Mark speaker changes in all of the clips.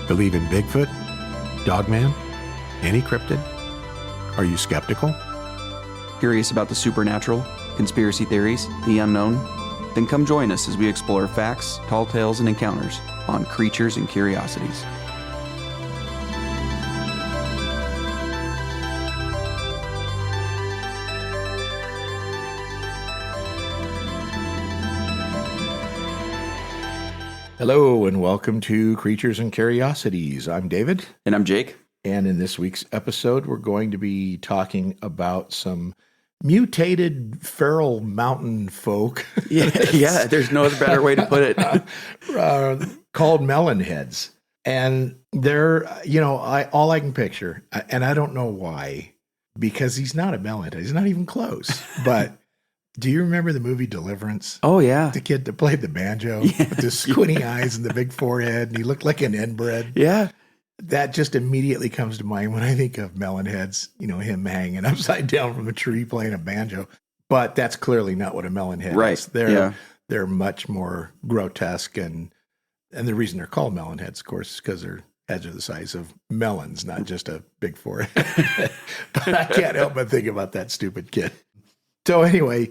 Speaker 1: Believe in Bigfoot, Dogman, any cryptid? Are you skeptical?
Speaker 2: Curious about the supernatural, conspiracy theories, the unknown? Then come join us as we explore facts, tall tales, and encounters on Creatures and Curiosities.
Speaker 1: Hello and welcome to Creatures and Curiosities. I'm David.
Speaker 2: And I'm Jake.
Speaker 1: And in this week's episode, we're going to be talking about some mutated feral mountain folk.
Speaker 2: Yeah, there's no other better way to put it.
Speaker 1: Called Melon Heads. And they're, all I can picture, and I don't know why, because he's not a melon head. He's not even close. But do you remember the movie Deliverance?
Speaker 2: Oh, yeah.
Speaker 1: The kid that played the banjo with the squinty eyes and the big forehead, and he looked like an inbred.
Speaker 2: Yeah.
Speaker 1: That just immediately comes to mind when I think of Melon Heads, him hanging upside down from a tree playing a banjo. But that's clearly not what a melon head is. They're much more grotesque, and the reason they're called melon heads, of course, is because their heads are the size of melons, not just a big forehead. But I can't help but think about that stupid kid. So anyway,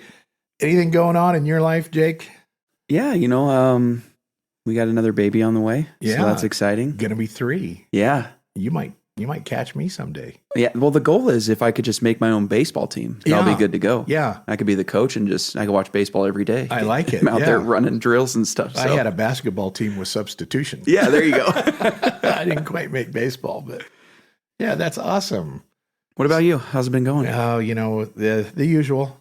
Speaker 1: anything going on in your life, Jake?
Speaker 2: Yeah, we got another baby on the way.
Speaker 1: Yeah.
Speaker 2: So that's exciting.
Speaker 1: Gonna be 3.
Speaker 2: Yeah.
Speaker 1: You might catch me someday.
Speaker 2: Yeah. Well, the goal is if I could just make my own baseball team, I'll be good to go.
Speaker 1: Yeah.
Speaker 2: I could be the coach and I could watch baseball every day.
Speaker 1: I like it.
Speaker 2: I'm out there running drills and stuff.
Speaker 1: I had a basketball team with substitution.
Speaker 2: Yeah, there you go.
Speaker 1: I didn't quite make baseball, but yeah, that's awesome.
Speaker 2: What about you? How's it been going?
Speaker 1: Oh, the usual.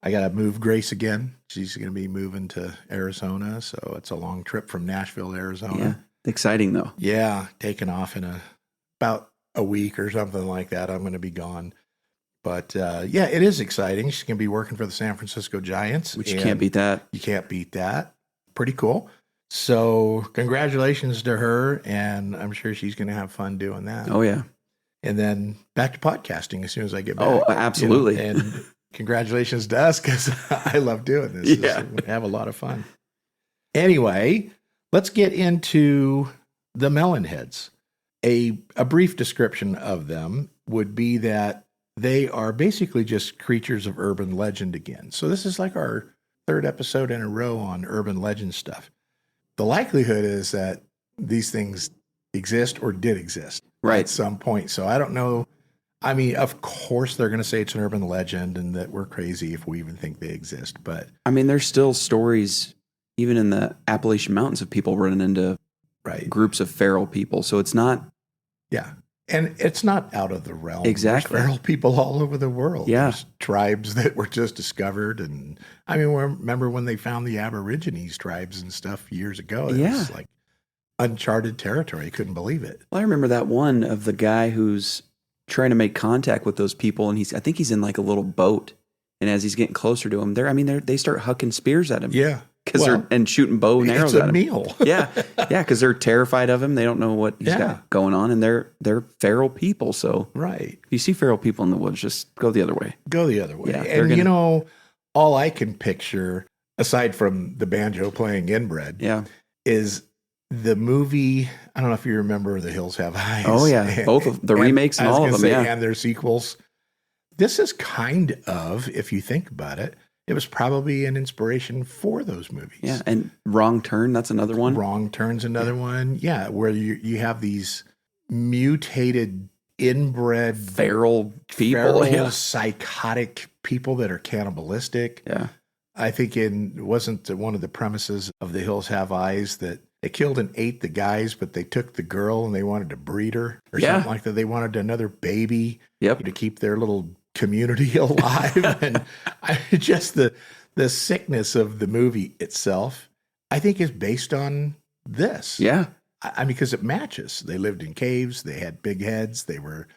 Speaker 1: I got to move Grace again. She's going to be moving to Arizona, so it's a long trip from Nashville to Arizona.
Speaker 2: Yeah. Exciting, though.
Speaker 1: Yeah, taking off in about a week or something like that. I'm going to be gone. But, it is exciting. She's going to be working for the San Francisco Giants.
Speaker 2: Which you can't beat that.
Speaker 1: You can't beat that. Pretty cool. So congratulations to her, and I'm sure she's going to have fun doing that.
Speaker 2: Oh, yeah.
Speaker 1: And then back to podcasting as soon as I get back.
Speaker 2: Oh, absolutely.
Speaker 1: And congratulations to us, because I love doing this.
Speaker 2: Yeah.
Speaker 1: We have a lot of fun. Anyway, let's get into the Melon Heads. A brief description of them would be that they are basically just creatures of urban legend again. So this is like our 3rd episode in a row on urban legend stuff. The likelihood is that these things exist or did exist at some point. So I don't know. I mean, of course, they're going to say it's an urban legend and that we're crazy if we even think they exist. But
Speaker 2: I mean, there's still stories, even in the Appalachian Mountains, of people running into groups of feral people. So it's not.
Speaker 1: Yeah. And it's not out of the realm.
Speaker 2: Exactly.
Speaker 1: There's feral people all over the world.
Speaker 2: Yeah.
Speaker 1: There's tribes that were just discovered. And I mean, remember when they found the Aborigines tribes and stuff years ago? It was like uncharted territory. I couldn't believe it.
Speaker 2: Well, I remember that one of the guy who's trying to make contact with those people, and I think he's in like a little boat, and as he's getting closer to him, they start hucking spears at him.
Speaker 1: Yeah,
Speaker 2: and shooting bow and arrows at him.
Speaker 1: It's a meal.
Speaker 2: yeah, because they're terrified of him. They don't know what he's got going on, and they're feral people. So if you see feral people in the woods, just go the other way.
Speaker 1: Go the other way.
Speaker 2: Yeah,
Speaker 1: and all I can picture, aside from the banjo playing inbred, is the movie. I don't know if you remember The Hills Have Eyes.
Speaker 2: Oh, yeah. Both of the remakes and all of them,
Speaker 1: and their sequels. This is kind of, if you think about it, it was probably an inspiration for those movies.
Speaker 2: Yeah, and Wrong Turn, that's another one.
Speaker 1: Wrong Turn's another one. Yeah, where you have these mutated, inbred,
Speaker 2: feral people.
Speaker 1: Psychotic people that are cannibalistic.
Speaker 2: Yeah.
Speaker 1: I think wasn't one of the premises of The Hills Have Eyes that they killed and ate the guys, but they took the girl and they wanted to breed her or something like that. They wanted another baby to keep their little community alive. And just the sickness of the movie itself, I think, is based on this.
Speaker 2: Yeah.
Speaker 1: I mean, because it matches. They lived in caves. They had big heads. They were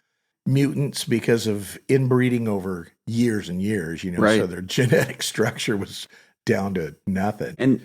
Speaker 1: mutants because of inbreeding over years and years, so their genetic structure was down to nothing.
Speaker 2: And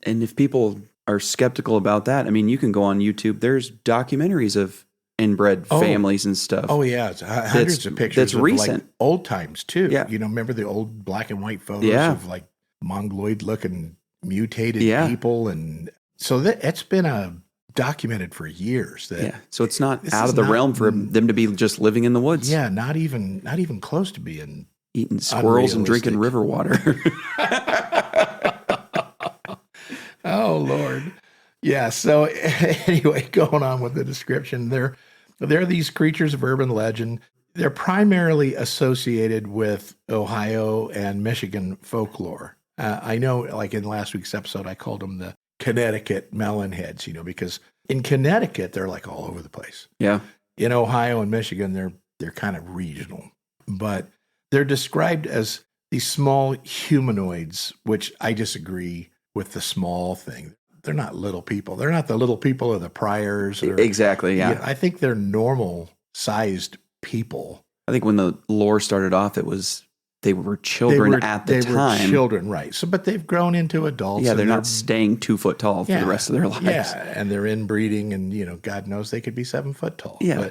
Speaker 2: if people are skeptical about that, I mean, you can go on YouTube. There's documentaries of inbred families and stuff.
Speaker 1: Oh, yeah. It's hundreds of pictures.
Speaker 2: That's recent.
Speaker 1: Like old times, too.
Speaker 2: Yeah.
Speaker 1: Remember the old black and white photos of like mongoloid-looking mutated people? And so it's been a documented for years. That
Speaker 2: Yeah. So it's not
Speaker 1: this
Speaker 2: out
Speaker 1: is
Speaker 2: of the
Speaker 1: not-
Speaker 2: realm for them to be just living in the woods.
Speaker 1: Yeah, not even close to being
Speaker 2: Eating squirrels and drinking
Speaker 1: unrealistic.
Speaker 2: river water.
Speaker 1: Oh Lord. Yeah. So anyway, going on with the description, they're these creatures of urban legend. They're primarily associated with Ohio and Michigan folklore. I know, like in last week's episode, I called them the Connecticut Melon Heads, because in Connecticut they're like all over the place.
Speaker 2: Yeah.
Speaker 1: In Ohio and Michigan, they're kind of regional, but they're described as these small humanoids, which I disagree with the small thing. They're not little people. They're not the little people of the Pryors.
Speaker 2: Exactly. Yeah.
Speaker 1: I think they're normal sized people.
Speaker 2: I think when the lore started off, they were children at the time.
Speaker 1: They were children, right. So, but they've grown into adults.
Speaker 2: Yeah, they're not staying 2 foot tall for the rest of their lives.
Speaker 1: Yeah, and they're inbreeding, and God knows they could be 7 foot tall.
Speaker 2: Yeah.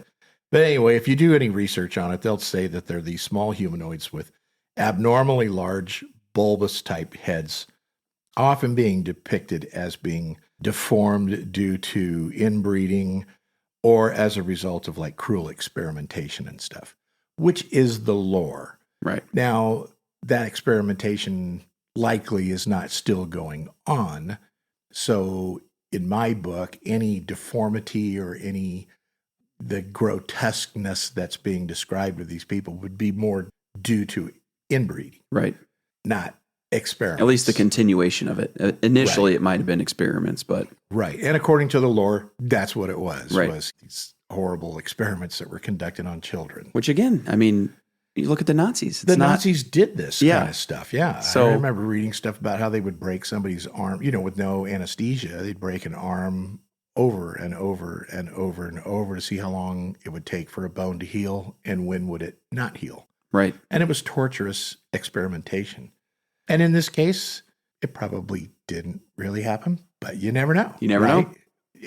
Speaker 1: But anyway, if you do any research on it, they'll say that they're these small humanoids with abnormally large, bulbous type heads, often being depicted as being deformed due to inbreeding or as a result of like cruel experimentation and stuff, which is the lore.
Speaker 2: Right.
Speaker 1: Now, that experimentation likely is not still going on. So in my book, any deformity or the grotesqueness that's being described with these people would be more due to inbreeding.
Speaker 2: Right.
Speaker 1: Not experiments.
Speaker 2: At least the continuation of it. Initially, It might have been experiments, but...
Speaker 1: Right. And according to the lore, that's what it was.
Speaker 2: Right.
Speaker 1: Was these horrible experiments that were conducted on children.
Speaker 2: Which again, I mean, you look at the Nazis.
Speaker 1: Nazis did this kind of stuff. Yeah.
Speaker 2: So,
Speaker 1: I remember reading stuff about how they would break somebody's arm, with no anesthesia. They'd break an arm over and over and over and over to see how long it would take for a bone to heal and when would it not heal.
Speaker 2: Right.
Speaker 1: And it was torturous experimentation. And in this case, it probably didn't really happen, but you never know.
Speaker 2: You never know.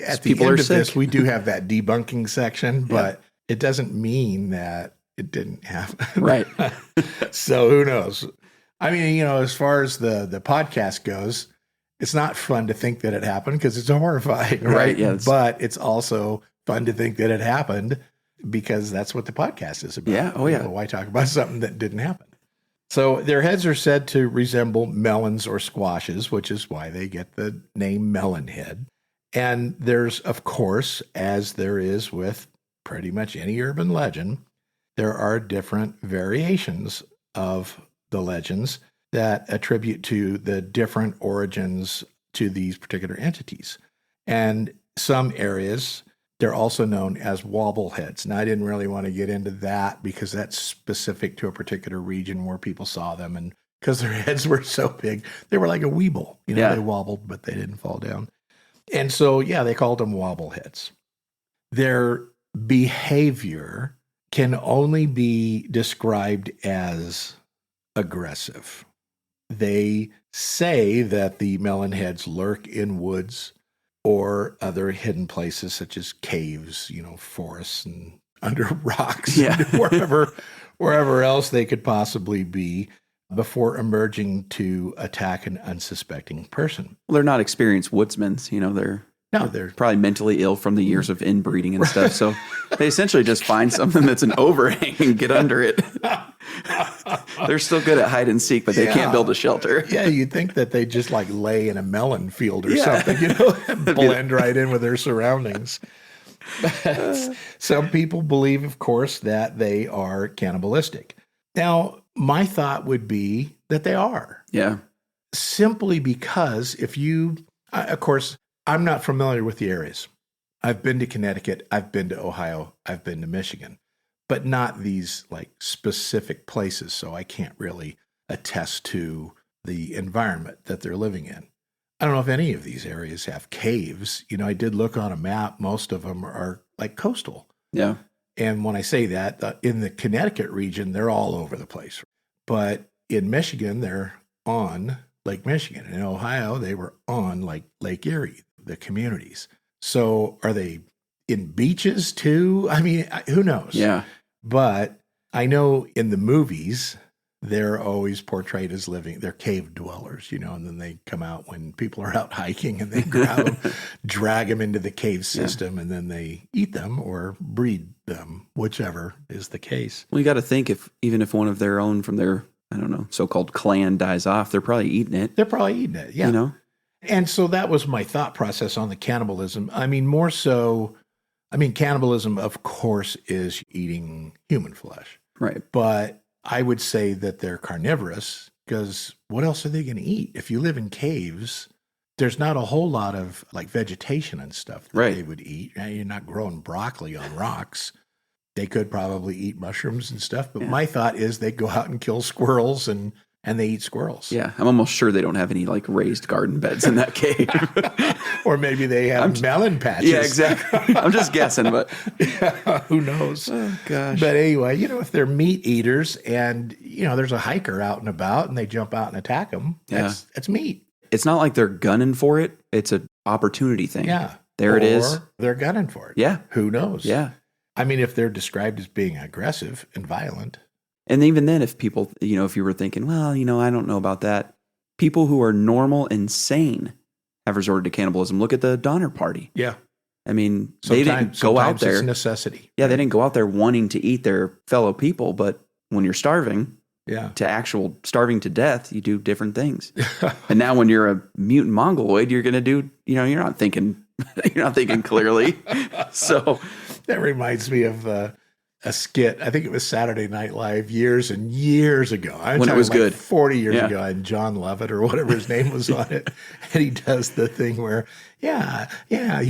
Speaker 1: At the
Speaker 2: People
Speaker 1: end
Speaker 2: are
Speaker 1: of
Speaker 2: sick.
Speaker 1: this, we do have that debunking section, but it doesn't mean that it didn't happen.
Speaker 2: Right.
Speaker 1: So who knows? I mean, as far as the podcast goes, it's not fun to think that it happened because it's horrifying, right?
Speaker 2: Yeah.
Speaker 1: But it's also fun to think that it happened because that's what the podcast is about.
Speaker 2: Yeah. Oh, yeah.
Speaker 1: Why talk about something that didn't happen? So their heads are said to resemble melons or squashes, which is why they get the name Melon Head. And there's, of course, as there is with pretty much any urban legend, there are different variations of the legends that attribute to the different origins to these particular entities. And some areas, they're also known as wobbleheads. Now, I didn't really want to get into that because that's specific to a particular region where people saw them. And because their heads were so big, they were like a weeble. They wobbled, but they didn't fall down. And so, they called them wobbleheads. Their behavior can only be described as aggressive. They say that the melon heads lurk in woods or other hidden places such as caves, forests and under rocks, wherever else they could possibly be before emerging to attack an unsuspecting person.
Speaker 2: Well, they're not experienced woodsmen. They're probably mentally ill from the years of inbreeding and stuff. So they essentially just find something that's an overhang and get under it. They're still good at hide and seek, but they can't build a shelter.
Speaker 1: Yeah, you'd think that they just like lay in a melon field or something, and blend right in with their surroundings. Some people believe, of course, that they are cannibalistic. Now, my thought would be that they are.
Speaker 2: Yeah.
Speaker 1: Simply because of course, I'm not familiar with the areas. I've been to Connecticut, I've been to Ohio, I've been to Michigan, but not these like specific places. So I can't really attest to the environment that they're living in. I don't know if any of these areas have caves. I did look on a map. Most of them are like coastal.
Speaker 2: Yeah.
Speaker 1: And when I say that, in the Connecticut region, they're all over the place. But in Michigan, they're on Lake Michigan. In Ohio, they were on like Lake Erie, the communities. So are they in beaches too? I mean, who knows?
Speaker 2: Yeah.
Speaker 1: But I know in the movies, they're always portrayed as they're cave dwellers, and then they come out when people are out hiking and they grab them, drag them into the cave system, and then they eat them or breed them, whichever is the case.
Speaker 2: Well, you got to think even if one of their own from their, I don't know, so-called clan dies off, they're probably eating it.
Speaker 1: They're probably eating it, yeah. And so that was my thought process on the cannibalism. I mean, more so, cannibalism, of course, is eating human flesh.
Speaker 2: Right.
Speaker 1: But I would say that they're carnivorous because what else are they going to eat? If you live in caves, there's not a whole lot of like vegetation and stuff that they would eat. You're not growing broccoli on rocks. They could probably eat mushrooms and stuff. But my thought is they go out and kill squirrels and they eat squirrels.
Speaker 2: Yeah, I'm almost sure they don't have any like raised garden beds in that cave.
Speaker 1: Or maybe they have melon patches.
Speaker 2: Yeah, exactly. I'm just guessing, but
Speaker 1: who knows?
Speaker 2: Oh, gosh.
Speaker 1: But anyway, if they're meat eaters and, there's a hiker out and about and they jump out and attack them, that's meat.
Speaker 2: It's not like they're gunning for it. It's an opportunity thing.
Speaker 1: Yeah.
Speaker 2: There it is.
Speaker 1: Or they're gunning for it.
Speaker 2: Yeah.
Speaker 1: Who knows?
Speaker 2: Yeah.
Speaker 1: If they're described as being aggressive and violent.
Speaker 2: And even then, if people, if you were thinking, well, I don't know about that. People who are normal and sane have resorted to cannibalism. Look at the Donner Party.
Speaker 1: Yeah.
Speaker 2: They didn't go out there.
Speaker 1: It's necessity.
Speaker 2: Yeah, they didn't go out there wanting to eat their fellow people. But when you're starving, starving to death, you do different things. And now when you're a mutant mongoloid, you're going to do, you're not thinking clearly. So
Speaker 1: that reminds me of a skit. I think it was Saturday Night Live years and years ago.
Speaker 2: When it was good.
Speaker 1: 40 years ago, and John Lovett or whatever his name was on it. And he does the thing where, he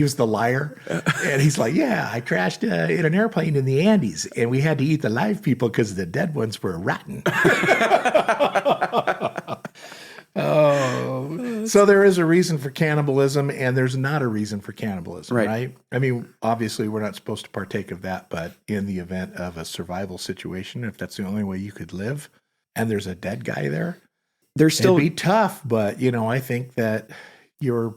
Speaker 1: was the liar. And he's like, I crashed in an airplane in the Andes and we had to eat the live people because the dead ones were rotten. Oh, so there is a reason for cannibalism and there's not a reason for cannibalism, right? Obviously we're not supposed to partake of that, but in the event of a survival situation, if that's the only way you could live and there's a dead guy there, it'd be tough. But, I think that your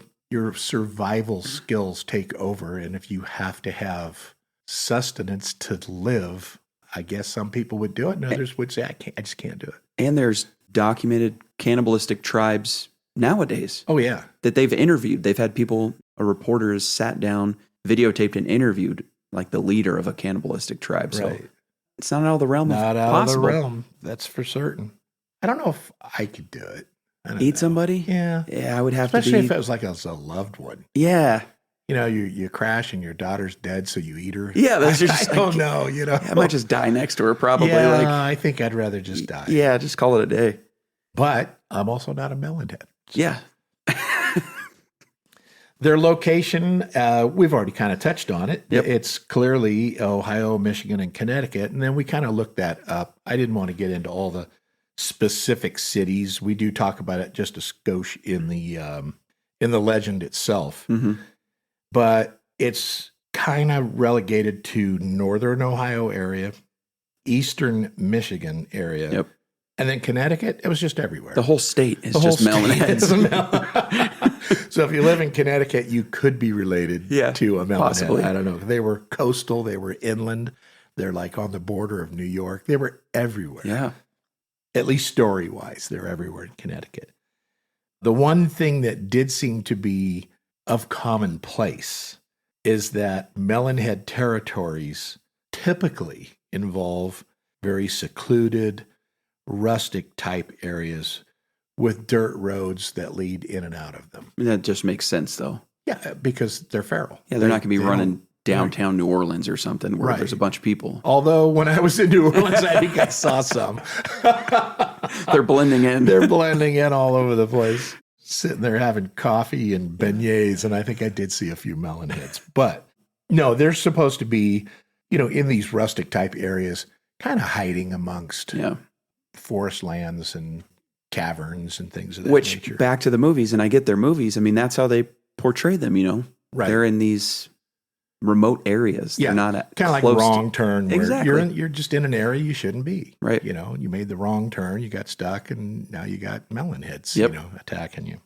Speaker 1: survival skills take over. And if you have to have sustenance to live, I guess some people would do it and others would say, I just can't do it.
Speaker 2: And there's documented cannibalistic tribes nowadays.
Speaker 1: Oh, yeah.
Speaker 2: That they've interviewed. They've had a reporter has sat down, videotaped and interviewed like the leader of a cannibalistic tribe. So it's not out of the realm of possible. Not out of the realm.
Speaker 1: That's for certain. I don't know if I could do it.
Speaker 2: Eat somebody?
Speaker 1: Yeah.
Speaker 2: Yeah, I would have
Speaker 1: Especially
Speaker 2: to be.
Speaker 1: if it was like a loved one.
Speaker 2: Yeah.
Speaker 1: You crash and your daughter's dead, so you eat her.
Speaker 2: Yeah, that's just.
Speaker 1: I don't know,
Speaker 2: I might just die next to her, probably.
Speaker 1: Yeah, I think I'd rather just die.
Speaker 2: Yeah, just call it a day.
Speaker 1: But I'm also not a melon head. So.
Speaker 2: Yeah.
Speaker 1: Their location, we've already kind of touched on it.
Speaker 2: Yep.
Speaker 1: It's clearly Ohio, Michigan, and Connecticut. And then we kind of looked that up. I didn't want to get into all the specific cities. We do talk about it just a skosh in the legend itself.
Speaker 2: Mm-hmm.
Speaker 1: But it's kind of relegated to northern Ohio area, eastern Michigan area.
Speaker 2: Yep.
Speaker 1: And then Connecticut, it was just everywhere.
Speaker 2: The whole state is just melon heads.
Speaker 1: So if you live in Connecticut, you could be related to a melon
Speaker 2: possibly.
Speaker 1: head. I don't know. They were coastal. They were inland. They're like on the border of New York. They were everywhere.
Speaker 2: Yeah.
Speaker 1: At least story-wise, they're everywhere in Connecticut. The one thing that did seem to be of commonplace is that melonhead territories typically involve very secluded, rustic type areas with dirt roads that lead in and out of them.
Speaker 2: That just makes sense, though.
Speaker 1: Yeah, because they're feral.
Speaker 2: Yeah, they're not going to be running downtown New Orleans or something where there's a bunch of people.
Speaker 1: Although when I was in New Orleans, I think I saw some.
Speaker 2: They're blending in.
Speaker 1: They're blending in all over the place. Sitting there having coffee and beignets, and I think I did see a few melon heads. But no, they're supposed to be, in these rustic type areas, kind of hiding amongst forest lands and caverns and things of that nature.
Speaker 2: Which, back to the movies, and I get their movies, that's how they portray them, Right. They're in these remote areas.
Speaker 1: Yeah,
Speaker 2: they're not
Speaker 1: kind of like Wrong Turn. Where
Speaker 2: exactly.
Speaker 1: You're just in an area you shouldn't be.
Speaker 2: Right.
Speaker 1: You made the wrong turn, you got stuck, and now you got melon heads,
Speaker 2: Yep.
Speaker 1: attacking you.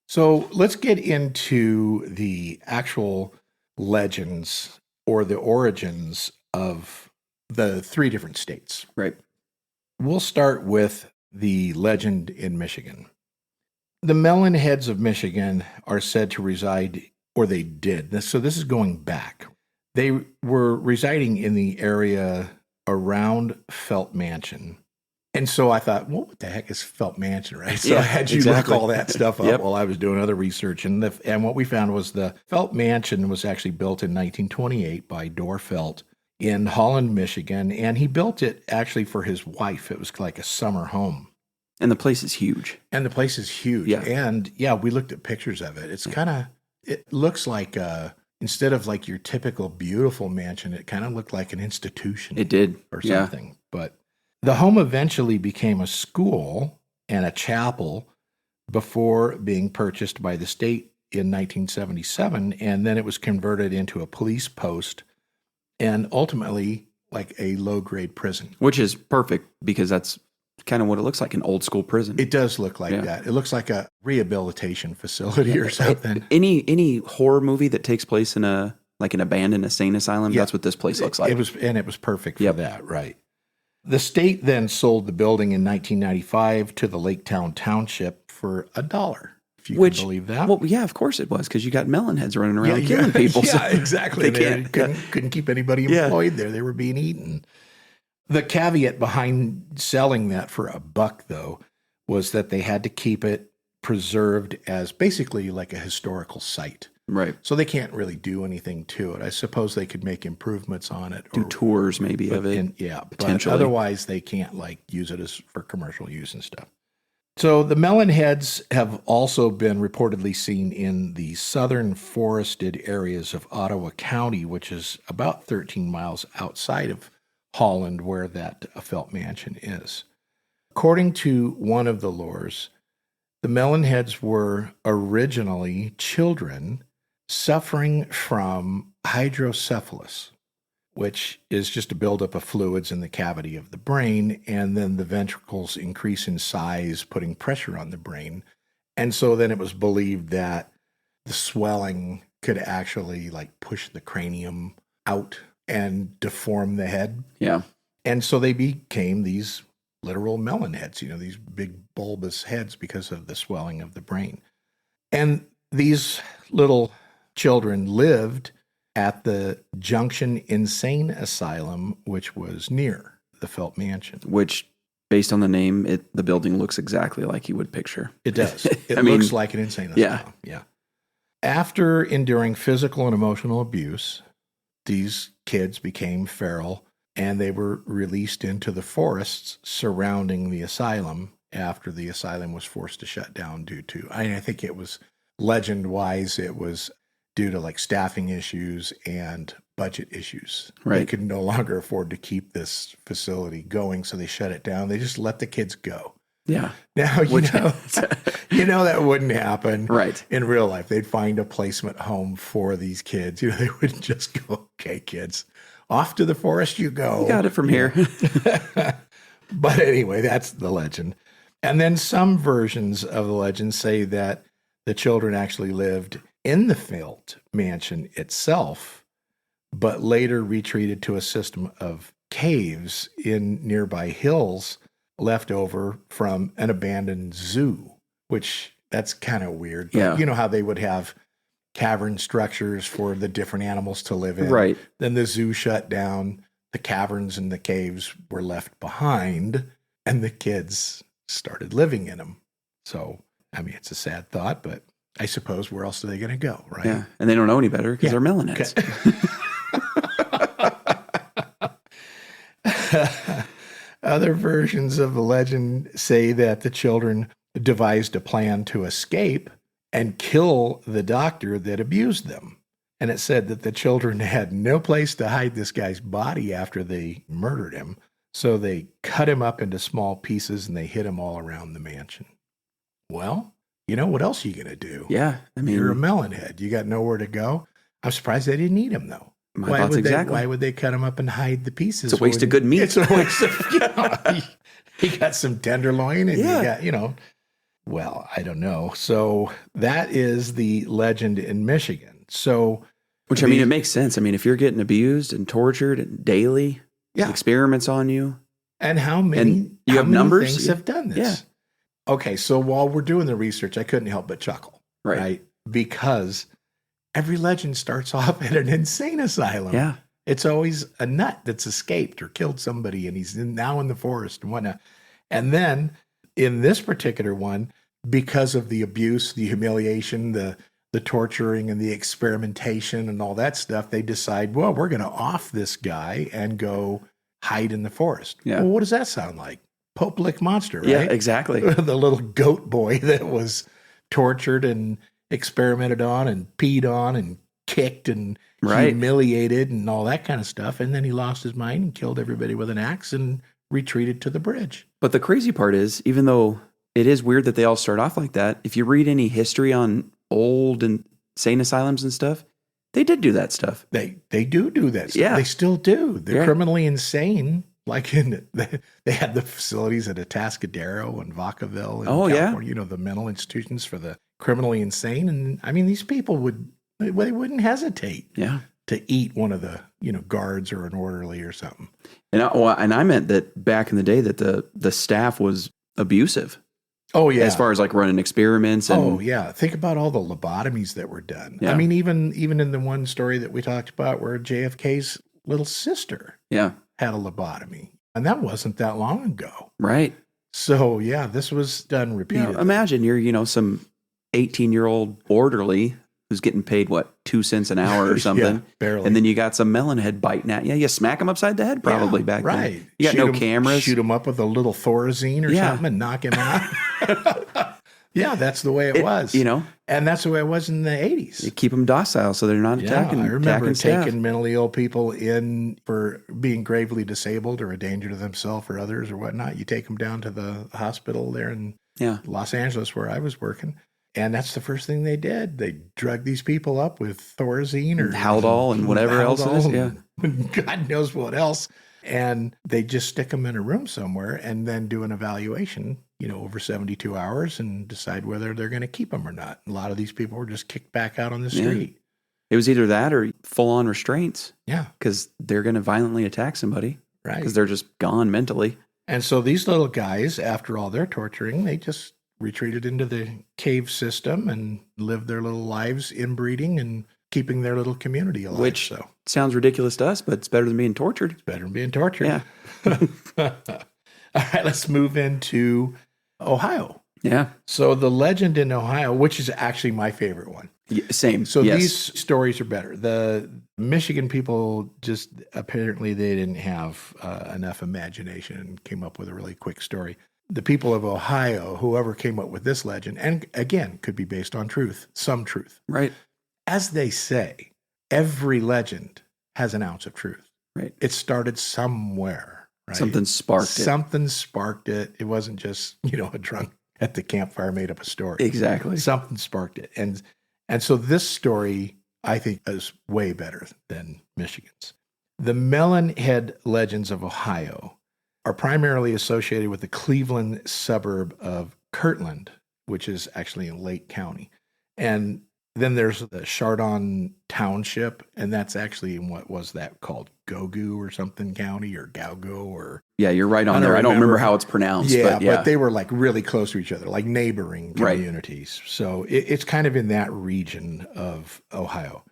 Speaker 1: So let's get into the actual legends or the origins of the three different states.
Speaker 2: Right.
Speaker 1: we'll start with the legend in Michigan. The Melon Heads of Michigan are said to reside, or they did. So this is going back. They were residing in the area around Felt Mansion. And so I thought, well, what the heck is Felt Mansion, right? So I had you look all that stuff up while I was doing other research. And what we found was the Felt Mansion was actually built in 1928 by Dorr Felt in Holland, Michigan. And he built it actually for his wife. It was like a summer home.
Speaker 2: And the place is huge.
Speaker 1: Yeah. And we looked at pictures of it. It's it looks like, instead of like your typical beautiful mansion, it kind of looked like an institution.
Speaker 2: It did.
Speaker 1: Or something. But the home eventually became a school and a chapel before being purchased by the state in 1977. And then it was converted into a police post and ultimately like a low-grade prison.
Speaker 2: Which is perfect because that's kind of what it looks like, an old school prison.
Speaker 1: It does look like that. It looks like a rehabilitation facility or something.
Speaker 2: Any horror movie that takes place in an abandoned insane asylum, that's what this place looks like.
Speaker 1: It was perfect for that, right? The state then sold the building in 1995 to the Laketown Township for $1. If you can believe that.
Speaker 2: Well, yeah, of course it was, because you got melon heads running around killing people.
Speaker 1: Yeah, exactly. They couldn't keep anybody employed there. They were being eaten. The caveat behind selling that for $1, though, was that they had to keep it preserved as basically like a historical site.
Speaker 2: Right.
Speaker 1: So they can't really do anything to it. I suppose they could make improvements on it.
Speaker 2: Do tours maybe of it.
Speaker 1: Potentially. But otherwise they can't like use it as for commercial use and stuff. So the melon heads have also been reportedly seen in the southern forested areas of Ottawa County, which is about 13 miles outside of Holland, where that Felt Mansion is. According to one of the lores, the melon heads were originally children suffering from hydrocephalus, which is just a buildup of fluids in the cavity of the brain, and then the ventricles increase in size, putting pressure on the brain. And so then it was believed that the swelling could actually like push the cranium out and deform the head.
Speaker 2: Yeah.
Speaker 1: And so they became these literal melon heads, these big bulbous heads because of the swelling of the brain. And these little children lived at the Junction Insane Asylum, which was near the Felt Mansion.
Speaker 2: Which, based on the name, the building looks exactly like you would picture.
Speaker 1: It does. It looks like an insane asylum. Yeah. After enduring physical and emotional abuse, these kids became feral, and they were released into the forests surrounding the asylum after the asylum was forced to shut down due to, I think it was legend-wise, it was due to like staffing issues and budget issues.
Speaker 2: Right.
Speaker 1: They could no longer afford to keep this facility going, so they shut it down. They just let the kids go.
Speaker 2: Yeah.
Speaker 1: Now, that wouldn't happen
Speaker 2: right.
Speaker 1: in real life. They'd find a placement home for these kids. They wouldn't just go, okay, kids, off to the forest you go.
Speaker 2: You got it from here.
Speaker 1: But anyway, that's the legend. And then some versions of the legend say that the children actually lived in the Felt Mansion itself, but later retreated to a system of caves in nearby hills left over from an abandoned zoo, which that's kind of weird. But you know how they would have cavern structures for the different animals to live in.
Speaker 2: Right.
Speaker 1: Then the zoo shut down. The caverns and the caves were left behind, and the kids started living in them. So, it's a sad thought, but I suppose where else are they going to go, right?
Speaker 2: Yeah, and they don't know any better because they're melon heads.
Speaker 1: Okay. Other versions of the legend say that the children devised a plan to escape and kill the doctor that abused them. And it said that the children had no place to hide this guy's body after they murdered him. So they cut him up into small pieces and they hid him all around the mansion. Well, what else are you going to do?
Speaker 2: Yeah.
Speaker 1: You're a melon head. You got nowhere to go. I'm surprised they didn't eat him, though. Why would they cut him up and hide the pieces?
Speaker 2: It's a waste of good meat.
Speaker 1: It's a waste of, you got some tenderloin and you got, well, I don't know. So that is the legend in Michigan. So,
Speaker 2: which, it makes sense. If you're getting abused and tortured daily, experiments on you,
Speaker 1: And how many
Speaker 2: numbers?
Speaker 1: Things have done this? Yeah. Okay, so while we're doing the research, I couldn't help but chuckle, right? Because every legend starts off at an insane asylum.
Speaker 2: Yeah.
Speaker 1: It's always a nut that's escaped or killed somebody, and he's now in the forest and whatnot. And then in this particular one, because of the abuse, the humiliation, the torturing, and the experimentation and all that stuff, they decide, well, we're going to off this guy and go hide in the forest.
Speaker 2: Yeah.
Speaker 1: Well, what does that sound like? Pope Lick Monster, right?
Speaker 2: Yeah, exactly.
Speaker 1: The little goat boy that was tortured and experimented on and peed on and kicked and humiliated and all that kind of stuff. And then he lost his mind and killed everybody with an axe and retreated to the bridge.
Speaker 2: But the crazy part is, even though it is weird that they all start off like that, if you read any history on old insane asylums and stuff, they did do that stuff.
Speaker 1: They do that stuff.
Speaker 2: Yeah.
Speaker 1: They still do. They're criminally insane. Like they had the facilities at Atascadero and Vacaville in California, the mental institutions for the criminally insane. And I mean, these people wouldn't hesitate to eat one of the, guards or an orderly or something.
Speaker 2: And I meant that back in the day that the staff was abusive.
Speaker 1: Oh, yeah.
Speaker 2: As far as like running experiments. And,
Speaker 1: Think about all the lobotomies that were done.
Speaker 2: Yeah.
Speaker 1: I mean, even in the one story that we talked about where JFK's little sister had a lobotomy. And that wasn't that long ago.
Speaker 2: Right.
Speaker 1: So, this was done repeatedly.
Speaker 2: Imagine you're, some 18-year-old orderly who's getting paid, 2 cents an hour or something.
Speaker 1: Barely.
Speaker 2: And then you got some melon head biting at you. You smack him upside the head probably back then. You got cameras.
Speaker 1: Shoot him up with a little Thorazine or something and knock him out. That's the way it was. And that's the way it was in the 80s.
Speaker 2: You keep them docile so they're not attacking.
Speaker 1: I remember taking mentally ill people in for being gravely disabled or a danger to themselves or others or whatnot. You take them down to the hospital there in Los Angeles where I was working. And that's the first thing they did. They drug these people up with Thorazine or
Speaker 2: Haldol and whatever else it is. Yeah.
Speaker 1: God knows what else. And they just stick them in a room somewhere and then do an evaluation, over 72 hours and decide whether they're going to keep them or not. A lot of these people were just kicked back out on the street.
Speaker 2: It was either that or full-on restraints.
Speaker 1: Yeah.
Speaker 2: Because they're going to violently attack somebody.
Speaker 1: Right.
Speaker 2: Because they're just gone mentally.
Speaker 1: And so these little guys, after all their torturing, they just retreated into the cave system and lived their little lives inbreeding and keeping their little community alive.
Speaker 2: Which sounds ridiculous to us, but it's better than being tortured.
Speaker 1: It's better than being tortured.
Speaker 2: Yeah.
Speaker 1: All right, let's move into Ohio.
Speaker 2: Yeah.
Speaker 1: So the legend in Ohio, which is actually my favorite one.
Speaker 2: Yeah, same.
Speaker 1: So these stories are better. The Michigan people just apparently they didn't have enough imagination and came up with a really quick story. The people of Ohio, whoever came up with this legend, and again, could be based on truth, some truth.
Speaker 2: Right.
Speaker 1: As they say, every legend has an ounce of truth.
Speaker 2: Right.
Speaker 1: It started somewhere. Right?
Speaker 2: Something sparked it.
Speaker 1: Something sparked it. It wasn't just, a drunk at the campfire made up a story.
Speaker 2: Exactly.
Speaker 1: Something sparked it. And so this story, I think, is way better than Michigan's. The Melon Head legends of Ohio are primarily associated with the Cleveland suburb of Kirtland, which is actually in Lake County. And then there's the Chardon Township, and that's actually in what was that called? Gogu or something county or Gaugo or...
Speaker 2: Yeah, you're right on there. I don't remember how it's pronounced.
Speaker 1: But they were like really close to each other, like neighboring communities. Right. So it's kind of in that region of Ohio.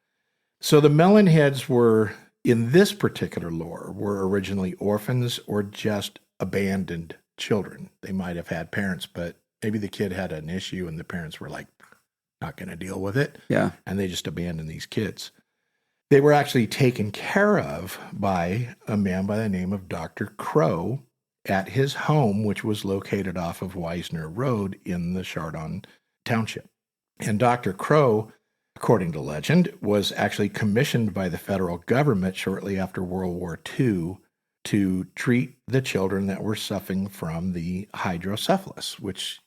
Speaker 1: So the Melon Heads were, in this particular lore, were originally orphans or just abandoned children. They might have had parents, but maybe the kid had an issue and the parents were like, not going to deal with it.
Speaker 2: Yeah.
Speaker 1: And they just abandoned these kids. They were actually taken care of by a man by the name of Dr. Crow at his home, which was located off of Wisner Road in the Chardon Township. And Dr. Crow, according to legend, was actually commissioned by the federal government shortly after World War II to treat the children that were suffering from the hydrocephalus, which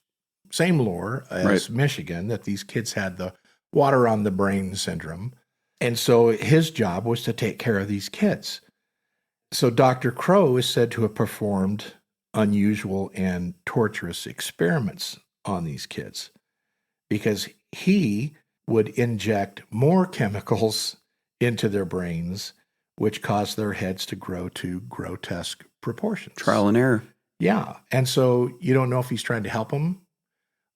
Speaker 1: same lore as Michigan, that these kids had the water on the brain syndrome. And so his job was to take care of these kids. So Dr. Crow is said to have performed unusual and torturous experiments on these kids because he would inject more chemicals into their brains which caused their heads to grow to grotesque proportions.
Speaker 2: Trial and error.
Speaker 1: Yeah. And so you don't know if he's trying to help them.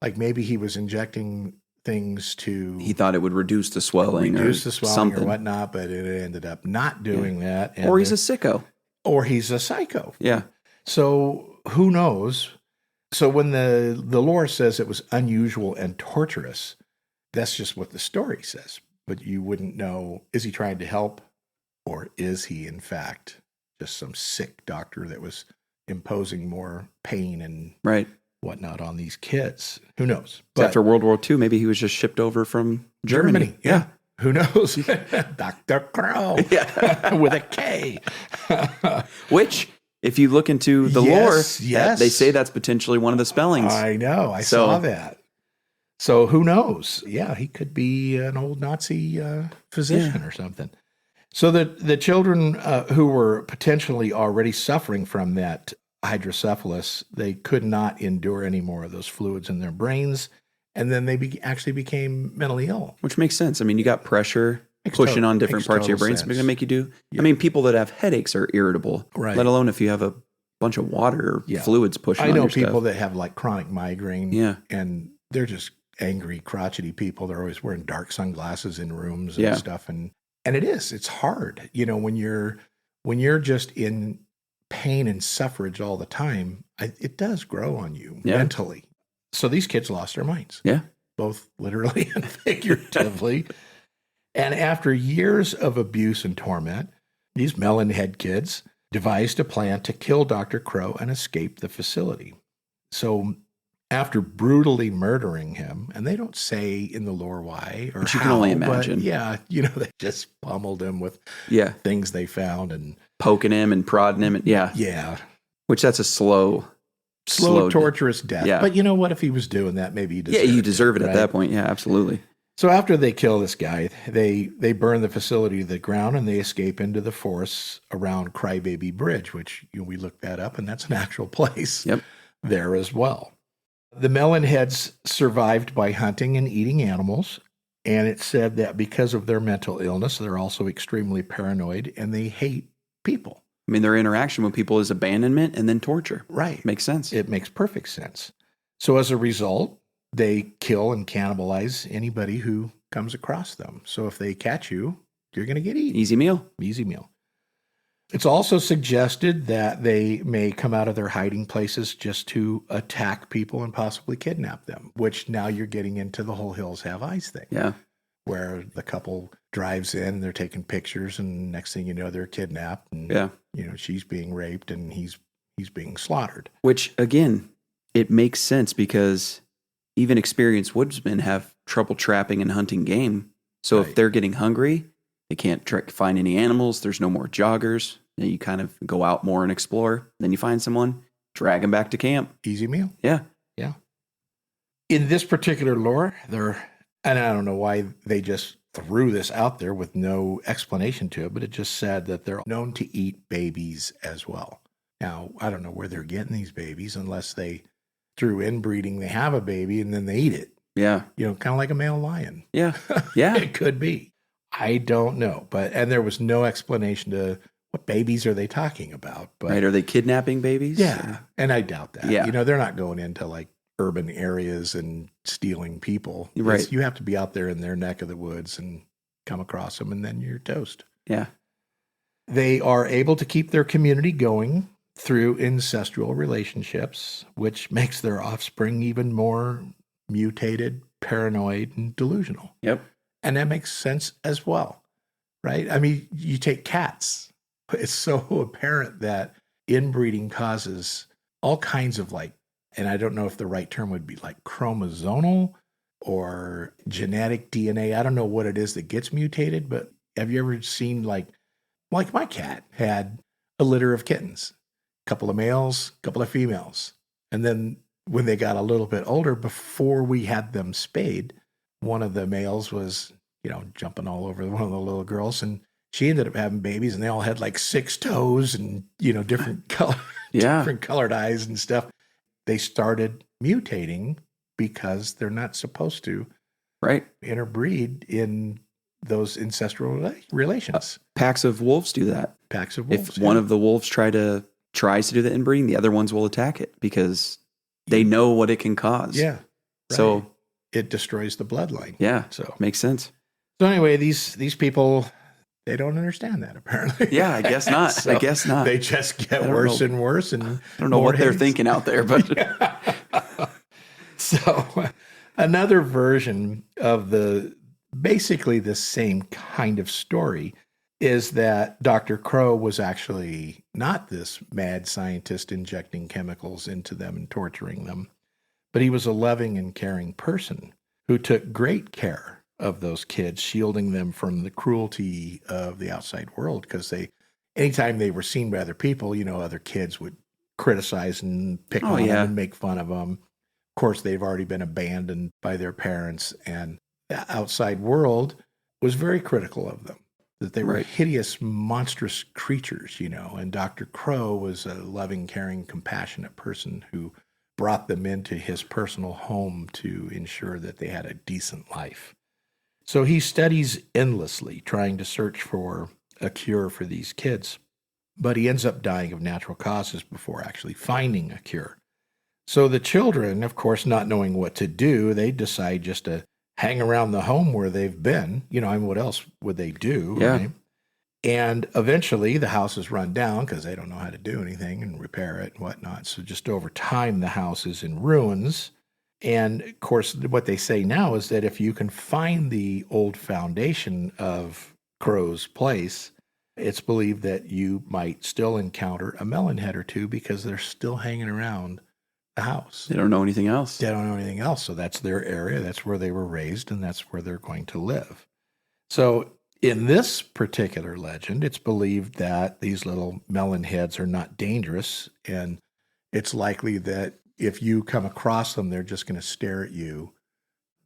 Speaker 1: Like maybe he was injecting things to...
Speaker 2: He thought it would reduce the swelling or something.
Speaker 1: Or whatnot, but it ended up not doing that.
Speaker 2: Or he's a sicko.
Speaker 1: Or he's a psycho.
Speaker 2: Yeah.
Speaker 1: So who knows? So when the lore says it was unusual and torturous, that's just what the story says. But you wouldn't know, is he trying to help? Or is he, in fact, just some sick doctor that was imposing more pain and whatnot on these kids? Who knows?
Speaker 2: But after World War II, maybe he was just shipped over from Germany.
Speaker 1: Yeah. Who knows? Dr. Crow with a K.
Speaker 2: Which, if you look into the lore, they say that's potentially one of the spellings.
Speaker 1: I know. I saw that. So who knows? Yeah, he could be an old Nazi physician or something. So the children who were potentially already suffering from that hydrocephalus, they could not endure any more of those fluids in their brains. And then they actually became mentally ill.
Speaker 2: Which makes sense. I mean, you got pressure pushing on different parts of your brain. So it's going to make you do... Yeah. I mean, people that have headaches are irritable. Right. Let alone if you have a bunch of water or fluids pushing on your stuff.
Speaker 1: I know people that have like chronic migraine. Yeah. And they're just angry, crotchety people. They're always wearing dark sunglasses in rooms and stuff. And it's hard. You know, when you're just in pain and suffrage all the time, it does grow on you mentally. So these kids lost their minds. Yeah. Both literally and figuratively. And after years of abuse and torment, these Melon Head kids devised a plan to kill Dr. Crow and escape the facility. So after brutally murdering him, and they don't say in the lore why or
Speaker 2: but you can only imagine.
Speaker 1: But they just pummeled him with things they found and
Speaker 2: poking him and prodding him. And
Speaker 1: yeah.
Speaker 2: Which that's a slow,
Speaker 1: torturous death. Yeah. But you know what? If he was doing that, maybe he deserved it.
Speaker 2: Yeah, you deserve it at that point. Yeah, absolutely.
Speaker 1: So after they kill this guy, they burn the facility to the ground and they escape into the forests around Crybaby Bridge, which we looked that up, and that's an actual place there as well. The Melon Heads survived by hunting and eating animals, and it said that because of their mental illness, they're also extremely paranoid and they hate people.
Speaker 2: I mean, their interaction with people is abandonment and then torture.
Speaker 1: Right.
Speaker 2: Makes sense.
Speaker 1: It makes perfect sense. So as a result, they kill and cannibalize anybody who comes across them. So if they catch you, you're going to get eaten.
Speaker 2: Easy meal.
Speaker 1: Easy meal. It's also suggested that they may come out of their hiding places just to attack people and possibly kidnap them, which now you're getting into the whole hills have eyes thing.
Speaker 2: Yeah.
Speaker 1: Where the couple drives in, they're taking pictures, and next thing you know, they're kidnapped. And, she's being raped and he's being slaughtered.
Speaker 2: Which, again, it makes sense because even experienced woodsmen have trouble trapping and hunting game. So if they're getting hungry, they can't find any animals. There's no more joggers. And you kind of go out more and explore. Then you find someone, drag them back to camp.
Speaker 1: Easy meal.
Speaker 2: Yeah.
Speaker 1: Yeah. In this particular lore, and I don't know why they just threw this out there with no explanation to it, but it just said that they're known to eat babies as well. Now, I don't know where they're getting these babies unless through inbreeding, they have a baby and then they eat it.
Speaker 2: Yeah.
Speaker 1: Kind of like a male lion.
Speaker 2: Yeah. Yeah.
Speaker 1: It could be. I don't know. And there was no explanation to what babies are they talking about. But,
Speaker 2: right. Are they kidnapping babies?
Speaker 1: Yeah. And I doubt that.
Speaker 2: Yeah.
Speaker 1: They're not going into like urban areas and stealing people.
Speaker 2: Right.
Speaker 1: You have to be out there in their neck of the woods and come across them, and then you're toast.
Speaker 2: Yeah.
Speaker 1: They are able to keep their community going through incestual relationships, which makes their offspring even more mutated, paranoid, and delusional.
Speaker 2: Yep. And
Speaker 1: that makes sense as well, right? I mean, you take cats. It's so apparent that inbreeding causes all kinds of and I don't know if the right term would be like chromosomal or genetic DNA. I don't know what it is that gets mutated, but have you ever seen like my cat had a litter of kittens? Couple of males, couple of females. And then when they got a little bit older, before we had them spayed, one of the males was, jumping all over one of the little girls, and she ended up having babies, and they all had like 6 toes and, different different colored eyes and stuff. They started mutating because they're not supposed to interbreed in those ancestral relations.
Speaker 2: Packs of wolves do that.
Speaker 1: Packs of wolves.
Speaker 2: If one of the wolves tries to do the inbreeding, the other ones will attack it because they know what it can cause.
Speaker 1: Yeah. Right.
Speaker 2: So
Speaker 1: it destroys the bloodline.
Speaker 2: Yeah.
Speaker 1: So
Speaker 2: makes sense.
Speaker 1: So anyway, these people, they don't understand that apparently.
Speaker 2: Yeah, I guess not.
Speaker 1: So
Speaker 2: I guess not.
Speaker 1: They just get worse and worse. And
Speaker 2: I don't know what they're thinking out there, but
Speaker 1: so another version of basically the same kind of story is that Dr. Crow was actually not this mad scientist injecting chemicals into them and torturing them, but he was a loving and caring person who took great care of those kids, shielding them from the cruelty of the outside world, because anytime they were seen by other people, other kids would criticize and pick on them and make fun of them. Of course, they've already been abandoned by their parents, and the outside world was very critical of them, that they were hideous, monstrous creatures, and Dr. Crow was a loving, caring, compassionate person who brought them into his personal home to ensure that they had a decent life. So he studies endlessly, trying to search for a cure for these kids, but he ends up dying of natural causes before actually finding a cure. So the children, of course, not knowing what to do, they decide just to hang around the home where they've been. What else would they do?
Speaker 2: Yeah.
Speaker 1: Right? And eventually the house is run down because they don't know how to do anything and repair it and whatnot. So just over time, the house is in ruins. And of course, what they say now is that if you can find the old foundation of Crow's place, it's believed that you might still encounter a melon head or two because they're still hanging around the house.
Speaker 2: They don't know anything else.
Speaker 1: They don't know anything else. So that's their area. That's where they were raised, and that's where they're going to live. So in this particular legend, it's believed that these little melon heads are not dangerous, and it's likely that if you come across them, they're just going to stare at you,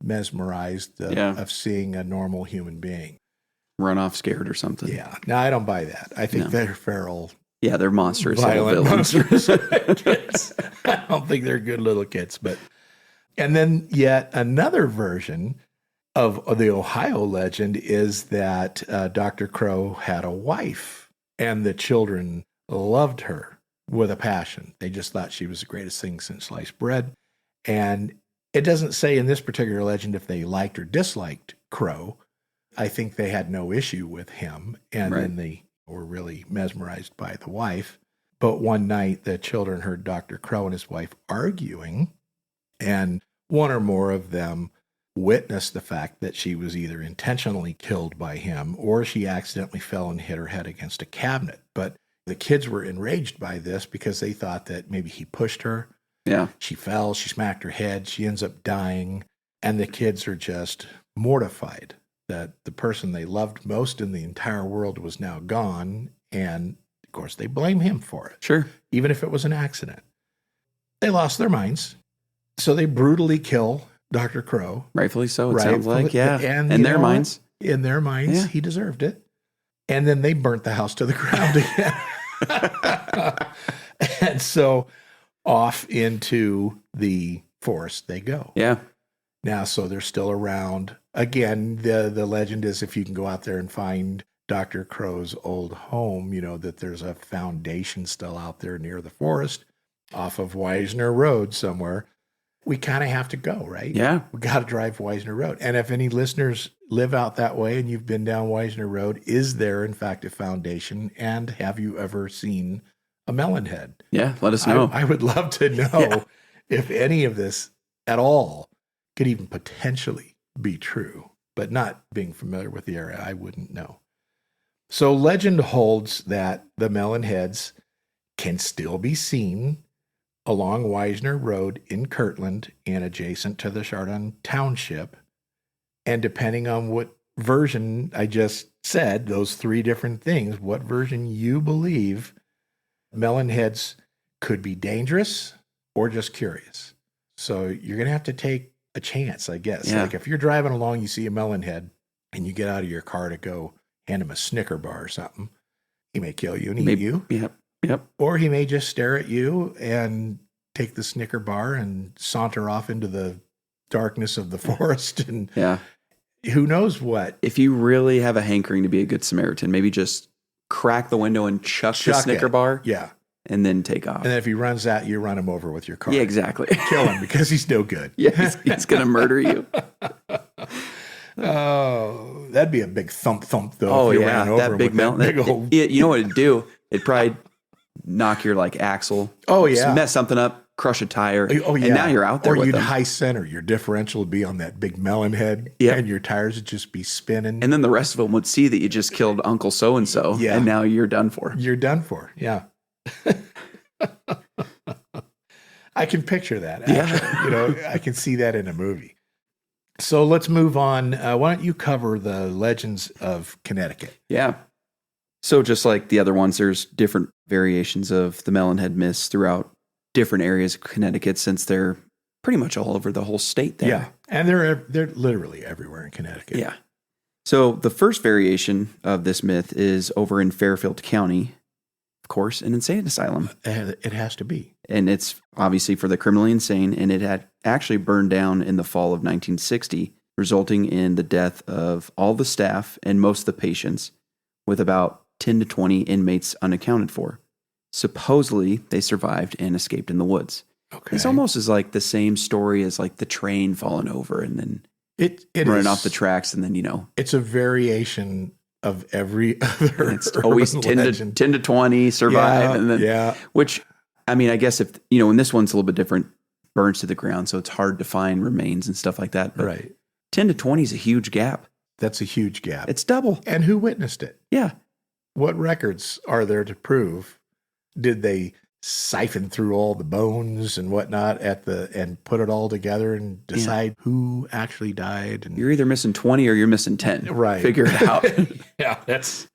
Speaker 1: mesmerized of seeing a normal human being.
Speaker 2: Run off scared or something.
Speaker 1: Yeah. No, I don't buy that. I think they're feral.
Speaker 2: Yeah, they're monstrous.
Speaker 1: Violent monsters. I don't think they're good little kids. And then yet another version of the Ohio legend is that Dr. Crow had a wife, and the children loved her with a passion. They just thought she was the greatest thing since sliced bread. And it doesn't say in this particular legend if they liked or disliked Crow. I think they had no issue with him, and then they were really mesmerized by the wife. But one night, the children heard Dr. Crow and his wife arguing, and one or more of them witnessed the fact that she was either intentionally killed by him or she accidentally fell and hit her head against a cabinet. But the kids were enraged by this because they thought that maybe he pushed her.
Speaker 2: Yeah.
Speaker 1: She fell, she smacked her head, she ends up dying, and the kids are just mortified that the person they loved most in the entire world was now gone, and of course they blame him for it.
Speaker 2: Sure.
Speaker 1: Even if it was an accident. They lost their minds, so they brutally kill Dr. Crow.
Speaker 2: Rightfully so, it sounds like, yeah. And in their minds.
Speaker 1: In their minds, he deserved it. And then they burnt the house to the ground again. And so off into the forest they go.
Speaker 2: Yeah.
Speaker 1: Now, so they're still around. Again, the legend is if you can go out there and find Dr. Crow's old home, that there's a foundation still out there near the forest off of Wisner Road somewhere. We kind of have to go, right?
Speaker 2: Yeah.
Speaker 1: We got to drive Wisner Road. And if any listeners live out that way and you've been down Wisner Road, is there, in fact, a foundation? And have you ever seen a melon head?
Speaker 2: Yeah, let us know.
Speaker 1: I would love to know if any of this at all could even potentially be true. But not being familiar with the area, I wouldn't know. So legend holds that the melon heads can still be seen along Wisner Road in Kirtland and adjacent to the Chardon Township. And depending on what version I just said, those three different things, what version you believe, melon heads could be dangerous or just curious. So you're going to have to take a chance, I guess.
Speaker 2: Yeah.
Speaker 1: Like if you're driving along, you see a melon head and you get out of your car to go hand him a Snicker bar or something, he may kill you and eat you.
Speaker 2: Yep.
Speaker 1: Or he may just stare at you and take the Snicker bar and saunter off into the darkness of the forest. And who knows what?
Speaker 2: If you really have a hankering to be a good Samaritan, maybe just crack the window and chuck the Snicker bar.
Speaker 1: Yeah.
Speaker 2: And then take off.
Speaker 1: And then if he runs out, you run him over with your car.
Speaker 2: Yeah, exactly.
Speaker 1: Kill him because he's no good.
Speaker 2: Yeah, he's going to murder you.
Speaker 1: Oh, that'd be a big thump though.
Speaker 2: Oh,
Speaker 1: if you
Speaker 2: yeah.
Speaker 1: ran over
Speaker 2: That big melon. You know what it'd do? It'd probably knock your axle.
Speaker 1: Oh, yeah.
Speaker 2: Mess something up, crush a tire.
Speaker 1: Oh, yeah.
Speaker 2: And now you're out there
Speaker 1: or
Speaker 2: with
Speaker 1: you'd
Speaker 2: them.
Speaker 1: high center. Your differential would be on that big melon head.
Speaker 2: Yeah.
Speaker 1: And your tires would just be spinning.
Speaker 2: And then the rest of them would see that you just killed Uncle So-and-so.
Speaker 1: Yeah.
Speaker 2: And now you're done for.
Speaker 1: You're done for. Yeah. I can picture that. Actually.
Speaker 2: Yeah.
Speaker 1: I can see that in a movie. So let's move on. Why don't you cover the legends of Connecticut?
Speaker 2: Yeah. So just like the other ones, there's different variations of the Melonhead myths throughout different areas of Connecticut, since they're pretty much all over the whole state there.
Speaker 1: Yeah. And they're literally everywhere in Connecticut.
Speaker 2: Yeah. So the first variation of this myth is over in Fairfield County, of course, an insane asylum.
Speaker 1: It has to be.
Speaker 2: And it's obviously for the criminally insane, and it had actually burned down in the fall of 1960, resulting in the death of all the staff and most of the patients, with about 10 to 20 inmates unaccounted for. Supposedly, they survived and escaped in the woods.
Speaker 1: Okay.
Speaker 2: It's almost as like the same story as like the train falling over and then
Speaker 1: it
Speaker 2: running off the tracks, and then,
Speaker 1: It's a variation of every other
Speaker 2: it's always 10 to 20 survive. And then, which, I mean, I guess if, and this one's a little bit different, burns to the ground, so it's hard to find remains and stuff like that. But
Speaker 1: right.
Speaker 2: 10 to 20 is a huge gap.
Speaker 1: That's a huge gap.
Speaker 2: It's double.
Speaker 1: And who witnessed it?
Speaker 2: Yeah.
Speaker 1: What records are there to prove? Did they siphon through all the bones and whatnot and put it all together and decide who actually died? And
Speaker 2: you're either missing 20 or you're missing 10.
Speaker 1: Right.
Speaker 2: Figure it out.
Speaker 1: Yeah, that's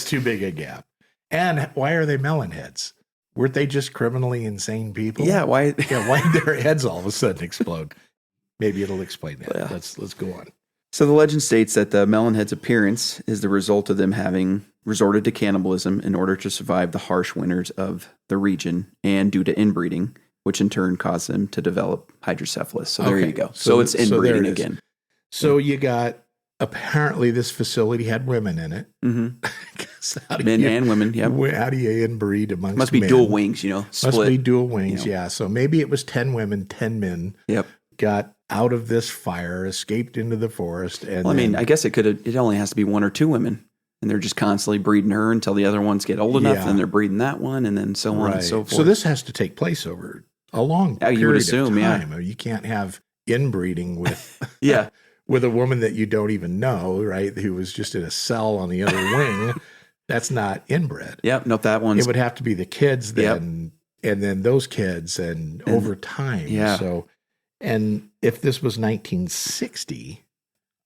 Speaker 1: too big a gap. And why are they melon heads? Weren't they just criminally insane people?
Speaker 2: Yeah, why?
Speaker 1: Yeah, why did their heads all of a sudden explode? Maybe it'll explain that.
Speaker 2: Yeah.
Speaker 1: Let's go on.
Speaker 2: So the legend states that the Melonhead's appearance is the result of them having resorted to cannibalism in order to survive the harsh winters of the region, and due to inbreeding, which in turn caused them to develop hydrocephalus. So there you go. So it's inbreeding again.
Speaker 1: So you got, apparently this facility had women in it.
Speaker 2: Mm-hmm. Men and women, yeah.
Speaker 1: How do you inbreed amongst
Speaker 2: Must be
Speaker 1: men?
Speaker 2: dual wings, split.
Speaker 1: Must be dual wings, yeah. So maybe it was 10 women, 10 men.
Speaker 2: Yep.
Speaker 1: Got out of this fire, escaped into the forest. And
Speaker 2: I mean, I guess it only has to be 1 or 2 women. And they're just constantly breeding her until the other ones get old enough, and then they're breeding that one, and then so on and so forth.
Speaker 1: So this has to take place over a long period of time.
Speaker 2: Yeah.
Speaker 1: You can't have inbreeding with
Speaker 2: yeah.
Speaker 1: with a woman that you don't even know, right? Who was just in a cell on the other wing. That's not inbred.
Speaker 2: Yep. Nope. That one's.
Speaker 1: It would have to be the kids then, and then those kids, and over time.
Speaker 2: Yeah.
Speaker 1: So, and if this was 1960,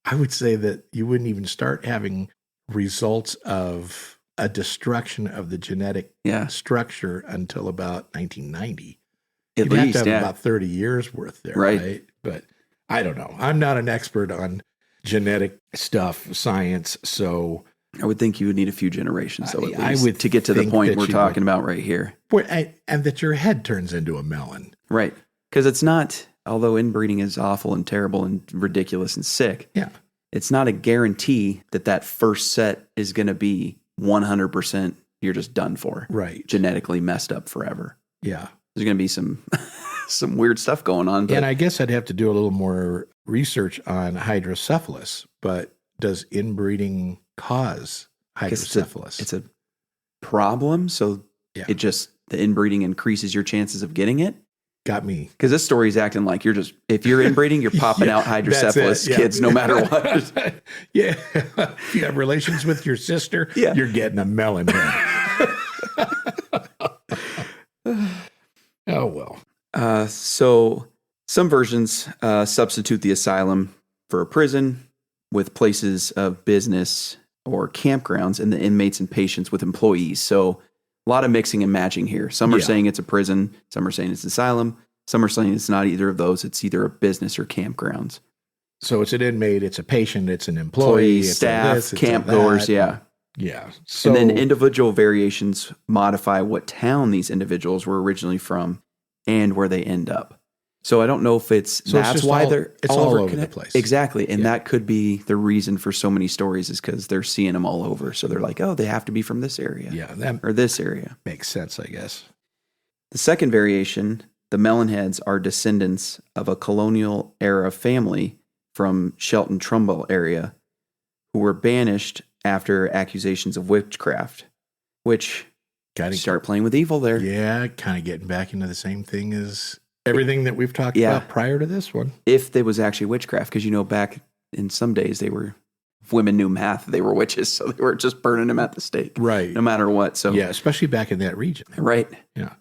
Speaker 1: I would say that you wouldn't even start having results of a destruction of the genetic structure until about 1990.
Speaker 2: At
Speaker 1: You'd
Speaker 2: least,
Speaker 1: have to have about 30 years worth there, right? But I don't know. I'm not an expert on genetic stuff, science, so
Speaker 2: I would think you would need a few generations, though, at
Speaker 1: I
Speaker 2: least,
Speaker 1: would
Speaker 2: to get to the
Speaker 1: think
Speaker 2: point
Speaker 1: that
Speaker 2: we're
Speaker 1: you
Speaker 2: talking about right here.
Speaker 1: And that your head turns into a melon.
Speaker 2: Right. Because it's not, although inbreeding is awful and terrible and ridiculous and sick, it's not a guarantee that first set is going to be 100% you're just done for.
Speaker 1: Right.
Speaker 2: Genetically messed up forever.
Speaker 1: Yeah.
Speaker 2: There's going to be some some weird stuff going on.
Speaker 1: And I guess I'd have to do a little more research on hydrocephalus, but does inbreeding cause hydrocephalus?
Speaker 2: It's a problem, so it just, the inbreeding increases your chances of getting it.
Speaker 1: Got me.
Speaker 2: Because this story is acting like if you're inbreeding, you're popping out hydrocephalus kids no matter what.
Speaker 1: Yeah. If you have relations with your sister, you're getting a melon head. Oh, well.
Speaker 2: So some versions substitute the asylum for a prison with places of business or campgrounds, and the inmates and patients with employees. So a lot of mixing and matching here. Some are saying it's a prison. Some are saying it's an asylum. Some are saying it's not either of those. It's either a business or campgrounds.
Speaker 1: So it's an inmate, it's a patient, it's an employee, it's
Speaker 2: staff, campgoers,
Speaker 1: Yeah. So,
Speaker 2: and then individual variations modify what town these individuals were originally from and where they end up. So I don't know if that's why
Speaker 1: it's all over the place.
Speaker 2: Exactly. And that could be the reason for so many stories is because they're seeing them all over. So they're like, oh, they have to be from this area.
Speaker 1: Yeah.
Speaker 2: Or this area.
Speaker 1: Makes sense, I guess.
Speaker 2: The second variation, the Melon Heads are descendants of a colonial era family from Shelton Trumbull area who were banished after accusations of witchcraft, which start playing with evil there.
Speaker 1: Yeah, kind of getting back into the same thing as everything that we've talked about prior to this one.
Speaker 2: If there was actually witchcraft, because, back in some days, if women knew math, they were witches, so they were just burning them at the stake.
Speaker 1: Right.
Speaker 2: No matter what. So
Speaker 1: yeah, especially back in that region.
Speaker 2: Right.
Speaker 1: Yeah.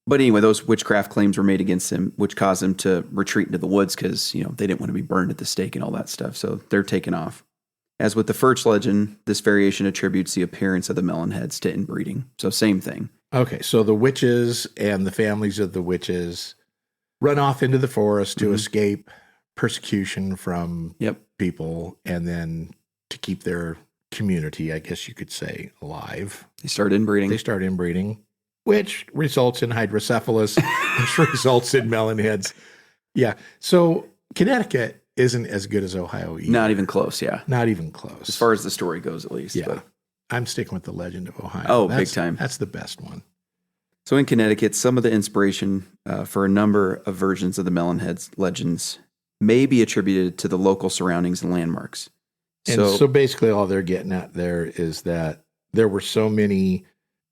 Speaker 2: But anyway, those witchcraft claims were made against him, which caused him to retreat into the woods because, they didn't want to be burned at the stake and all that stuff. So they're taken off. As with the first legend, this variation attributes the appearance of the Melon Heads to inbreeding. So same thing.
Speaker 1: Okay, so the witches and the families of the witches run off into the forest to escape persecution from people and then to keep their community, I guess you could say, alive.
Speaker 2: They start
Speaker 1: inbreeding, which results in hydrocephalus, which results in melon heads. Yeah, so Connecticut isn't as good as Ohio either.
Speaker 2: Not even close, yeah.
Speaker 1: Not even close.
Speaker 2: As far as the story goes, at least.
Speaker 1: Yeah.
Speaker 2: But
Speaker 1: I'm sticking with the legend of Ohio.
Speaker 2: Oh, big time.
Speaker 1: That's the best one.
Speaker 2: So in Connecticut, some of the inspiration for a number of versions of the Melon Heads legends may be attributed to the local surroundings and landmarks.
Speaker 1: So basically all they're getting at there is that there were so many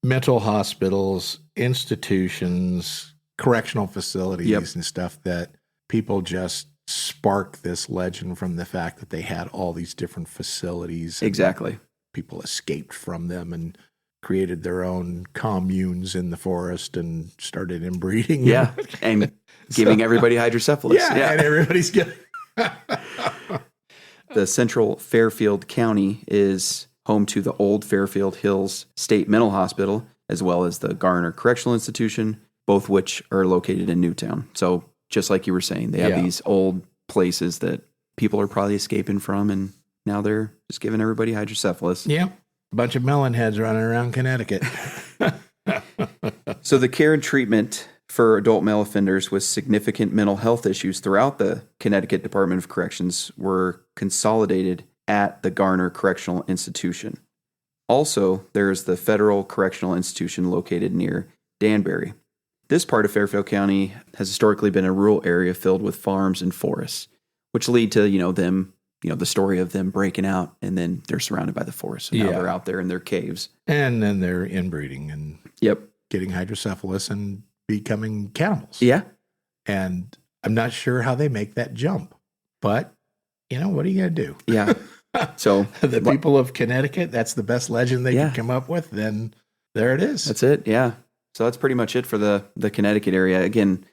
Speaker 1: mental hospitals, institutions, correctional facilities and stuff that people just spark this legend from the fact that they had all these different facilities.
Speaker 2: Exactly.
Speaker 1: People escaped from them and created their own communes in the forest and started inbreeding.
Speaker 2: Yeah, and giving everybody hydrocephalus.
Speaker 1: Yeah, and everybody's getting...
Speaker 2: The central Fairfield County is home to the Old Fairfield Hills State Mental Hospital, as well as the Garner Correctional Institution, both which are located in Newtown. So just like you were saying, they have these old places that people are probably escaping from, and now they're just giving everybody hydrocephalus.
Speaker 1: Yeah, a bunch of melon heads running around Connecticut.
Speaker 2: So the care and treatment for adult male offenders with significant mental health issues throughout the Connecticut Department of Corrections were consolidated at the Garner Correctional Institution. Also, there's the Federal Correctional Institution located near Danbury. This part of Fairfield County has historically been a rural area filled with farms and forests, which lead to, the story of them breaking out, and then they're surrounded by the forest. And now they're out there in their caves.
Speaker 1: And then they're inbreeding and getting hydrocephalus and becoming cannibals.
Speaker 2: Yeah.
Speaker 1: And I'm not sure how they make that jump, but, what are you going to do?
Speaker 2: Yeah. So
Speaker 1: the people of Connecticut, that's the best legend they could come up with, then there it is.
Speaker 2: That's it, yeah. So that's pretty much it for the Connecticut area. Again,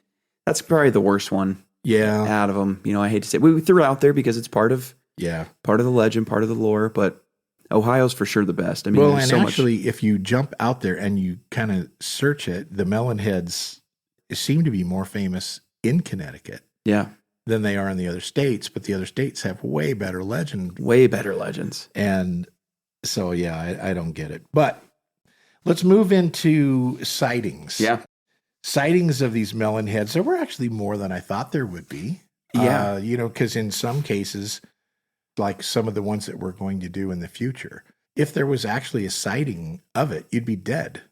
Speaker 2: that's probably the worst one.
Speaker 1: Yeah.
Speaker 2: Out of them. I hate to say it. We threw it out there because it's part of the legend, part of the lore, but Ohio's for sure the best.
Speaker 1: Actually, if you jump out there and you kind of search it, the melon heads seem to be more famous in Connecticut.
Speaker 2: Yeah.
Speaker 1: Than they are in the other states, but the other states have way better legends.
Speaker 2: Way better legends.
Speaker 1: And so, I don't get it. But let's move into sightings.
Speaker 2: Yeah.
Speaker 1: Sightings of these melon heads. There were actually more than I thought there would be.
Speaker 2: Yeah.
Speaker 1: Because in some cases, like some of the ones that we're going to do in the future, if there was actually a sighting of it, you'd be dead.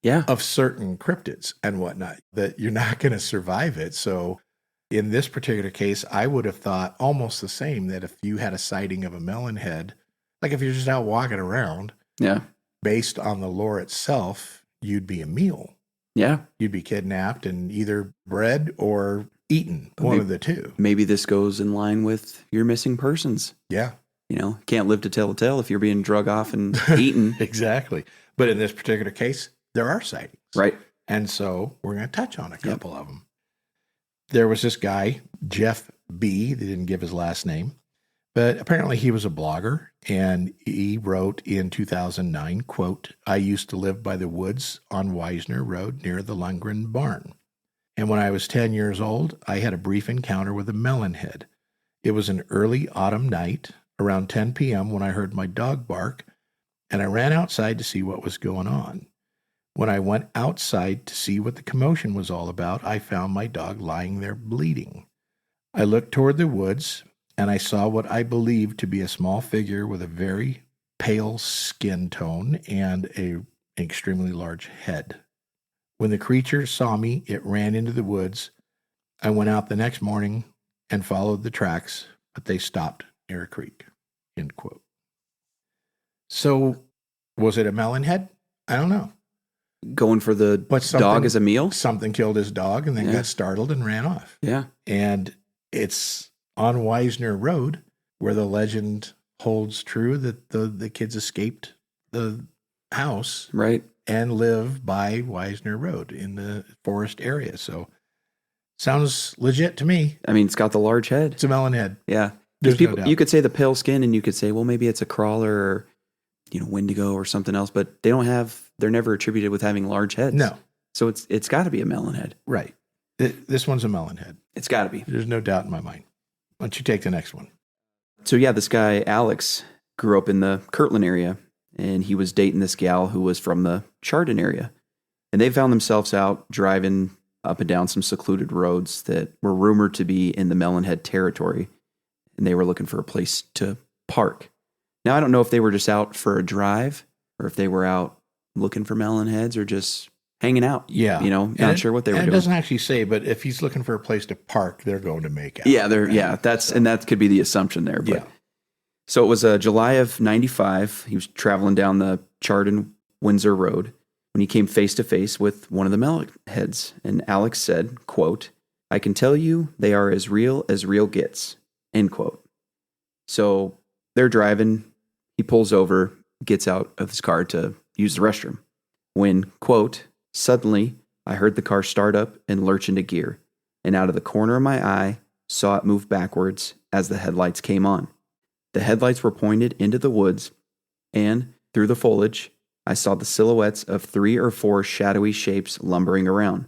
Speaker 2: Yeah.
Speaker 1: Of certain cryptids and whatnot, that you're not going to survive it. So in this particular case, I would have thought almost the same, that if you had a sighting of a melon head, like if you're just out walking around, based on the lore itself, you'd be a meal.
Speaker 2: Yeah.
Speaker 1: You'd be kidnapped and either bred or eaten, one of the two.
Speaker 2: Maybe this goes in line with your missing persons.
Speaker 1: Yeah.
Speaker 2: Can't live to tell a tale if you're being drug off and eaten.
Speaker 1: Exactly. But in this particular case, there are sightings.
Speaker 2: Right.
Speaker 1: And so we're going to touch on a couple of them. There was this guy, Jeff B. They didn't give his last name, but apparently he was a blogger, and he wrote in 2009, quote, "I used to live by the woods on Weisner Road near the Lundgren barn. And when I was 10 years old, I had a brief encounter with a melon head. It was an early autumn night, around 10 p.m. when I heard my dog bark, and I ran outside to see what was going on. When I went outside to see what the commotion was all about, I found my dog lying there bleeding. I looked toward the woods, and I saw what I believed to be a small figure with a very pale skin tone and an extremely large head. When the creature saw me, it ran into the woods. I went out the next morning and followed the tracks, but they stopped near a creek." End quote. So, was it a melon head? I don't know.
Speaker 2: Going for the dog as a meal?
Speaker 1: Something killed his dog and then got startled and ran off.
Speaker 2: Yeah.
Speaker 1: And it's on Wisner Road where the legend holds true that the kids escaped the house.
Speaker 2: Right.
Speaker 1: And live by Wisner Road in the forest area. So, sounds legit to me.
Speaker 2: I mean, it's got the large head.
Speaker 1: It's a melon head.
Speaker 2: Yeah.
Speaker 1: There's no doubt.
Speaker 2: You could say the pale skin and you could say, well, maybe it's a crawler or, Wendigo or something else, but they're never attributed with having large heads.
Speaker 1: No.
Speaker 2: So it's got to be a melon head.
Speaker 1: Right. This one's a melon head.
Speaker 2: It's got to be.
Speaker 1: There's no doubt in my mind. Why don't you take the next one?
Speaker 2: So yeah, this guy, Alex, grew up in the Kirtland area, and he was dating this gal who was from the Chardon area. And they found themselves out driving up and down some secluded roads that were rumored to be in the Melonhead territory. And they were looking for a place to park. Now, I don't know if they were just out for a drive or if they were out looking for melonheads or just hanging out.
Speaker 1: Yeah.
Speaker 2: Not sure what they were doing.
Speaker 1: It doesn't actually say, but if he's looking for a place to park, they're going to make out.
Speaker 2: Yeah, and that could be the assumption there. But, So it was July of 95. He was traveling down the Chardon Windsor Road when he came face to face with one of the melonheads. And Alex said, quote, "I can tell you they are as real gets," end quote. So they're driving. He pulls over, gets out of his car to use the restroom. When, quote, "Suddenly I heard the car start up and lurch into gear, and out of the corner of my eye saw it move backwards as the headlights came on. The headlights were pointed into the woods, and through the foliage, I saw the silhouettes of 3 or 4 shadowy shapes lumbering around.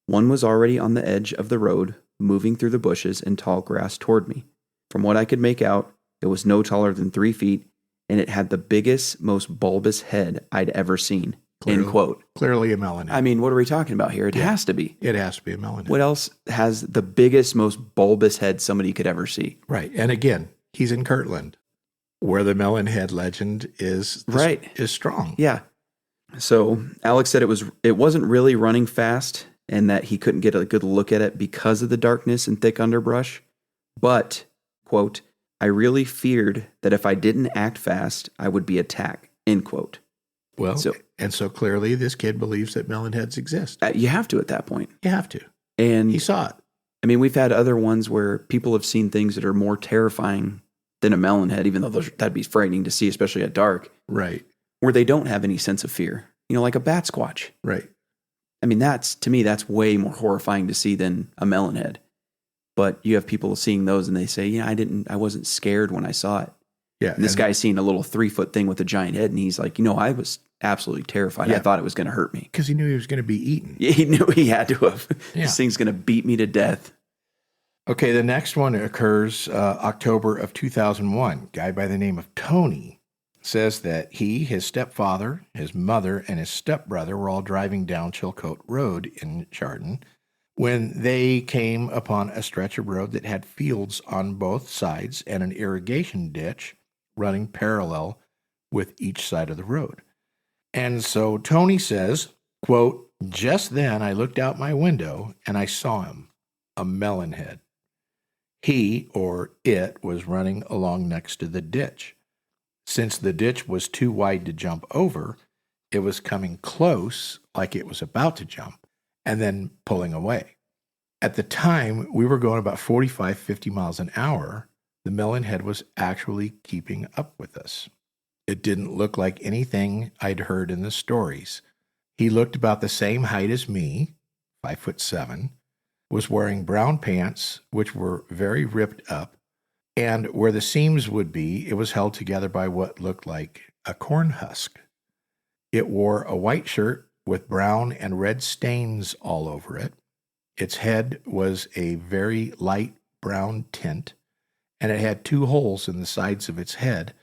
Speaker 2: One was already on the edge of the road, moving through the bushes and tall grass toward me. From what I could make out, it was no taller than 3 feet, and it had the biggest, most bulbous head I'd ever seen." End quote.
Speaker 1: Clearly a melonhead.
Speaker 2: I mean, what are we talking about here? It has to be.
Speaker 1: It has to be a melonhead.
Speaker 2: What else has the biggest, most bulbous head somebody could ever see?
Speaker 1: Right. And again, he's in Kirtland, where the melonhead legend is strong.
Speaker 2: Yeah. So Alex said it wasn't really running fast and that he couldn't get a good look at it because of the darkness and thick underbrush. But, quote, "I really feared that if I didn't act fast, I would be attacked," end quote.
Speaker 1: Well, so clearly this kid believes that melonheads exist.
Speaker 2: You have to at that point.
Speaker 1: You have to.
Speaker 2: And
Speaker 1: he saw it.
Speaker 2: I mean, we've had other ones where people have seen things that are more terrifying than a melonhead, even though that'd be frightening to see, especially at dark.
Speaker 1: Right.
Speaker 2: Where they don't have any sense of fear. Like a bat squatch.
Speaker 1: Right.
Speaker 2: I mean, to me, that's way more horrifying to see than a melonhead. But you have people seeing those and they say, I wasn't scared when I saw it.
Speaker 1: Yeah.
Speaker 2: And this guy's seen a little 3-foot thing with a giant head, and he's like, I was absolutely terrified. Yeah. I thought it was going to hurt me.
Speaker 1: Because he knew he was going to be eaten.
Speaker 2: Yeah, he knew he had to have. Yeah. This thing's going to beat me to death.
Speaker 1: Okay, the next one occurs October of 2001. A guy by the name of Tony says that he, his stepfather, his mother, and his stepbrother were all driving down Chilcote Road in Chardon when they came upon a stretch of road that had fields on both sides and an irrigation ditch running parallel with each side of the road. And so Tony says, quote, "Just then I looked out my window and I saw him, a melonhead. He, or it, was running along next to the ditch. Since the ditch was too wide to jump over, it was coming close like it was about to jump and then pulling away. At the time, we were going about 45, 50 miles an hour. The melonhead was actually keeping up with us. It didn't look like anything I'd heard in the stories. He looked about the same height as me, 5'7", was wearing brown pants, which were very ripped up, and where the seams would be, it was held together by what looked like a corn husk. It wore a white shirt with brown and red stains all over it. Its head was a very light brown tint, and it had 2 holes in the sides of its head,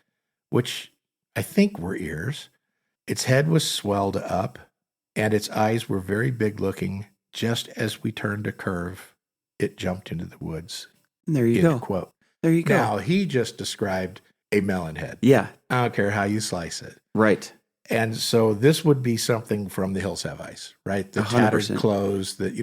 Speaker 1: which I think were ears. Its head was swelled up, and its eyes were very big looking. Just as we turned a curve, it jumped into the woods.
Speaker 2: And there you go.
Speaker 1: Quote.
Speaker 2: There you go.
Speaker 1: Now, he just described a melon head.
Speaker 2: Yeah.
Speaker 1: I don't care how you slice it.
Speaker 2: Right.
Speaker 1: And so this would be something from the Hills Have Eyes, right? The
Speaker 2: 100%.
Speaker 1: tattered clothes that,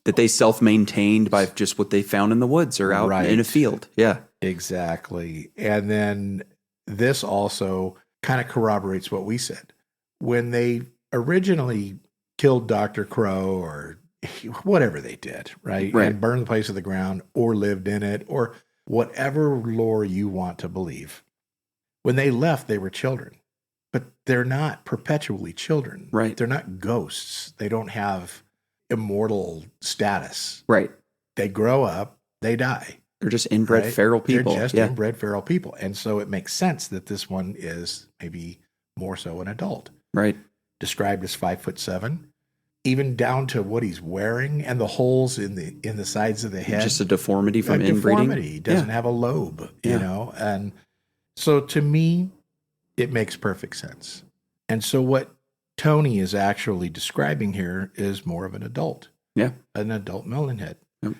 Speaker 2: that they self-maintained by just what they found in the woods or out in a field. Yeah.
Speaker 1: Exactly. And then this also kind of corroborates what we said. When they originally killed Dr. Crow or whatever they did, right? And burned the place to the ground or lived in it or whatever lore you want to believe. When they left, they were children. But they're not perpetually children.
Speaker 2: Right.
Speaker 1: They're not ghosts. They don't have immortal status.
Speaker 2: Right.
Speaker 1: They grow up, they die.
Speaker 2: They're just inbred feral people.
Speaker 1: They're just inbred feral people. And so it makes sense that this one is maybe more so an adult.
Speaker 2: Right.
Speaker 1: Described as 5'7", even down to what he's wearing and the holes in the sides of the head.
Speaker 2: Just a deformity from inbreeding.
Speaker 1: He doesn't have a lobe, And so to me, it makes perfect sense. And so what Tony is actually describing here is more of an adult.
Speaker 2: Yeah.
Speaker 1: An adult melon head. Yep. Of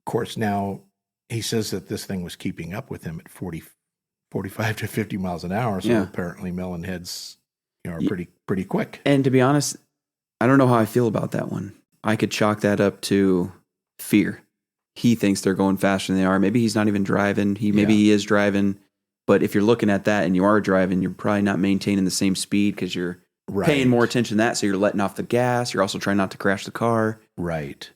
Speaker 1: course, now he says that this thing was keeping up with him at 45 to 50 miles an hour. So apparently melon heads are pretty quick.
Speaker 2: And to be honest, I don't know how I feel about that one. I could chalk that up to fear. He thinks they're going faster than they are. Maybe he's not even driving. Maybe he is driving. But if you're looking at that and you are driving, you're probably not maintaining the same speed because you're paying more attention to that. So you're letting off the gas. You're also trying not to crash the car.
Speaker 1: Right.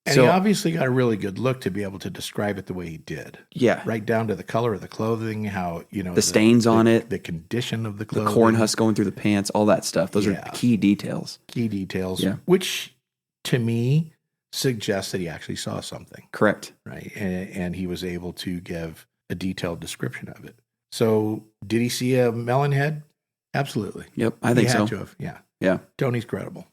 Speaker 1: And he obviously got a really good look to be able to describe it the way he did.
Speaker 2: Yeah.
Speaker 1: Right down to the color of the clothing, how,
Speaker 2: the stains on it.
Speaker 1: The condition of the clothing.
Speaker 2: The corn husk going through the pants, all that stuff. Those are key details.
Speaker 1: Key details, which to me suggests that he actually saw something.
Speaker 2: Correct.
Speaker 1: Right. And he was able to give a detailed description of it. So did he see a melon head? Absolutely.
Speaker 2: Yep, I think so.
Speaker 1: He had to have,
Speaker 2: Yeah.
Speaker 1: Tony's credible.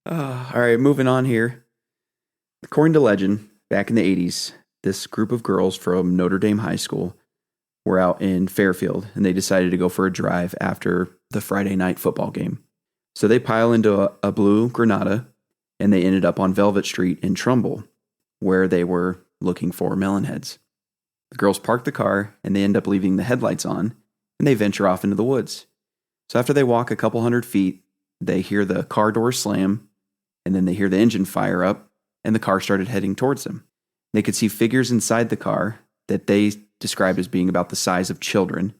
Speaker 2: All right, moving on here. According to legend, back in the 80s, this group of girls from Notre Dame High School were out in Fairfield, and they decided to go for a drive after the Friday night football game. So they pile into a blue Granada, and they ended up on Velvet Street in Trumbull, where they were looking for melon heads. The girls park the car, and they end up leaving the headlights on, and they venture off into the woods. So after they walk a couple hundred feet, they hear the car door slam, and then they hear the engine fire up, and the car started heading towards them. They could see figures inside the car that they described as being about the size of children.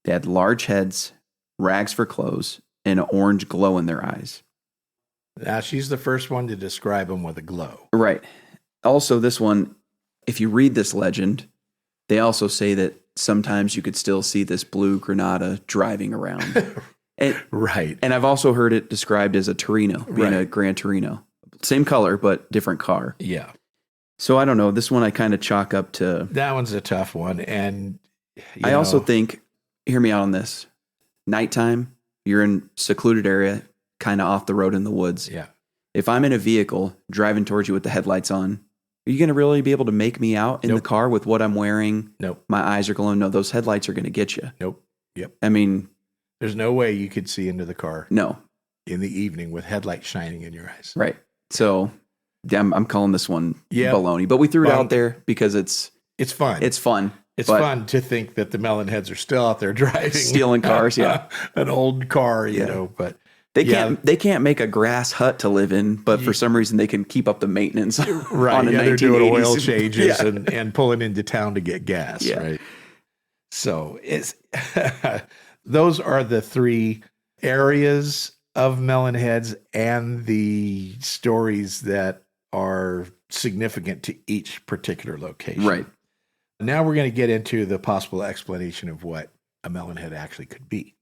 Speaker 2: They had large heads, rags for clothes, and an orange glow in their eyes.
Speaker 1: Now, she's the first one to describe them with a glow.
Speaker 2: Right. Also, this one, if you read this legend, they also say that sometimes you could still see this blue Granada driving around.
Speaker 1: Right.
Speaker 2: And I've also heard it described as a Torino, being a Gran Torino. Same color, but different car.
Speaker 1: Yeah.
Speaker 2: So I don't know. This one I kind of chalk up to...
Speaker 1: That one's a tough one. And
Speaker 2: I also think, hear me out on this, nighttime, you're in secluded area, kind of off the road in the woods.
Speaker 1: Yeah.
Speaker 2: If I'm in a vehicle driving towards you with the headlights on, are you going to really be able to make me out in the car with what I'm wearing?
Speaker 1: Nope.
Speaker 2: My eyes are glowing. No, those headlights are going to get you.
Speaker 1: Nope. Yep.
Speaker 2: I mean...
Speaker 1: There's no way you could see into the car.
Speaker 2: No.
Speaker 1: In the evening with headlights shining in your eyes.
Speaker 2: Right. So I'm calling this one baloney. But we threw it out there because it's fun. It's fun.
Speaker 1: It's fun to think that the melon heads are still out there driving.
Speaker 2: Stealing cars,
Speaker 1: an old car, you know, but...
Speaker 2: They can't make a grass hut to live in, but for some reason they can keep up the maintenance
Speaker 1: right.
Speaker 2: on a 1980s.
Speaker 1: They're doing oil changes and pulling into town to get gas, right? So it's... Those are the three areas of melon heads and the stories that are significant to each particular location.
Speaker 2: Right.
Speaker 1: Now we're going to get into the possible explanation of what a melon head actually could be.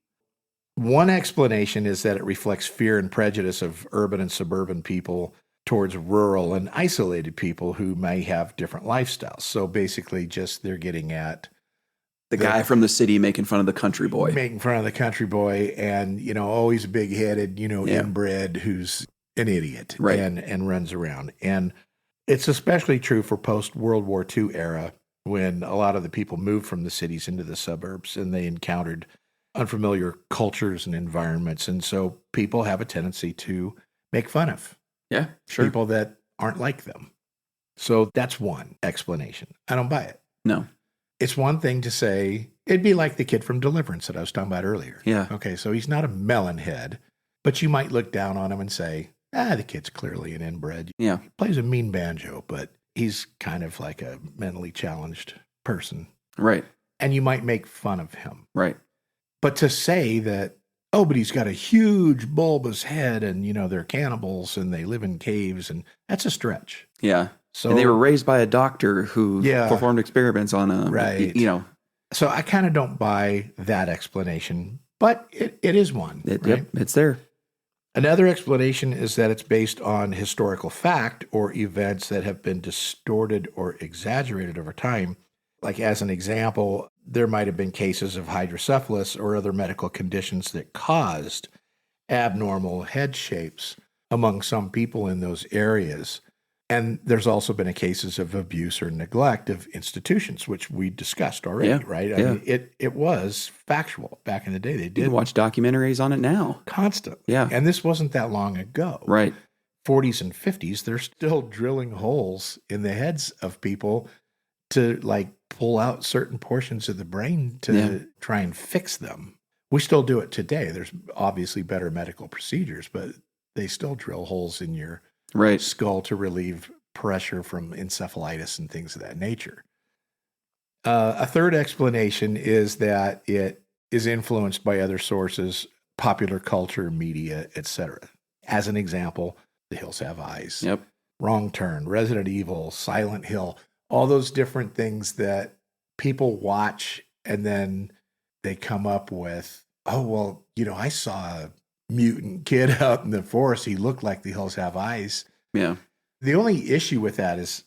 Speaker 1: One explanation is that it reflects fear and prejudice of urban and suburban people towards rural and isolated people who may have different lifestyles. So basically just they're getting at
Speaker 2: the guy from the city making fun of the country boy.
Speaker 1: Making fun of the country boy and, always big-headed, inbred who's an idiot and runs around. And it's especially true for post-World War II era when a lot of the people moved from the cities into the suburbs and they encountered unfamiliar cultures and environments. And so people have a tendency to make fun of people that aren't like them. So that's one explanation. I don't buy it.
Speaker 2: No.
Speaker 1: It's one thing to say, it'd be like the kid from Deliverance that I was talking about earlier.
Speaker 2: Yeah.
Speaker 1: Okay, so he's not a melon head, but you might look down on him and say, the kid's clearly an inbred.
Speaker 2: Yeah.
Speaker 1: He plays a mean banjo, but he's kind of like a mentally challenged person.
Speaker 2: Right.
Speaker 1: And you might make fun of him.
Speaker 2: Right.
Speaker 1: But to say that, but he's got a huge bulbous head and, they're cannibals and they live in caves, and that's a stretch.
Speaker 2: Yeah. So, and they were raised by a doctor who performed experiments on a,
Speaker 1: right. So I kind of don't buy that explanation, but it is one. Right?
Speaker 2: Yep, it's there.
Speaker 1: Another explanation is that it's based on historical fact or events that have been distorted or exaggerated over time. Like, as an example, there might have been cases of hydrocephalus or other medical conditions that caused abnormal head shapes among some people in those areas. And there's also been cases of abuse or neglect of institutions, which we discussed already, right? I mean, it was factual back in the day. They did.
Speaker 2: You can watch documentaries on it now.
Speaker 1: Constantly.
Speaker 2: Yeah.
Speaker 1: And this wasn't that long ago.
Speaker 2: Right.
Speaker 1: 40s and 50s, they're still drilling holes in the heads of people to pull out certain portions of the brain to try and fix them. We still do it today. There's obviously better medical procedures, but they still drill holes in your skull to relieve pressure from encephalitis and things of that nature. A third explanation is that it is influenced by other sources, popular culture, media, etc. As an example, The Hills Have Eyes, Wrong Turn, Resident Evil, Silent Hill, all those different things that people watch and then they come up with, I saw a mutant kid out in the forest. He looked like The Hills Have Eyes.
Speaker 2: Yeah.
Speaker 1: The only issue with that is,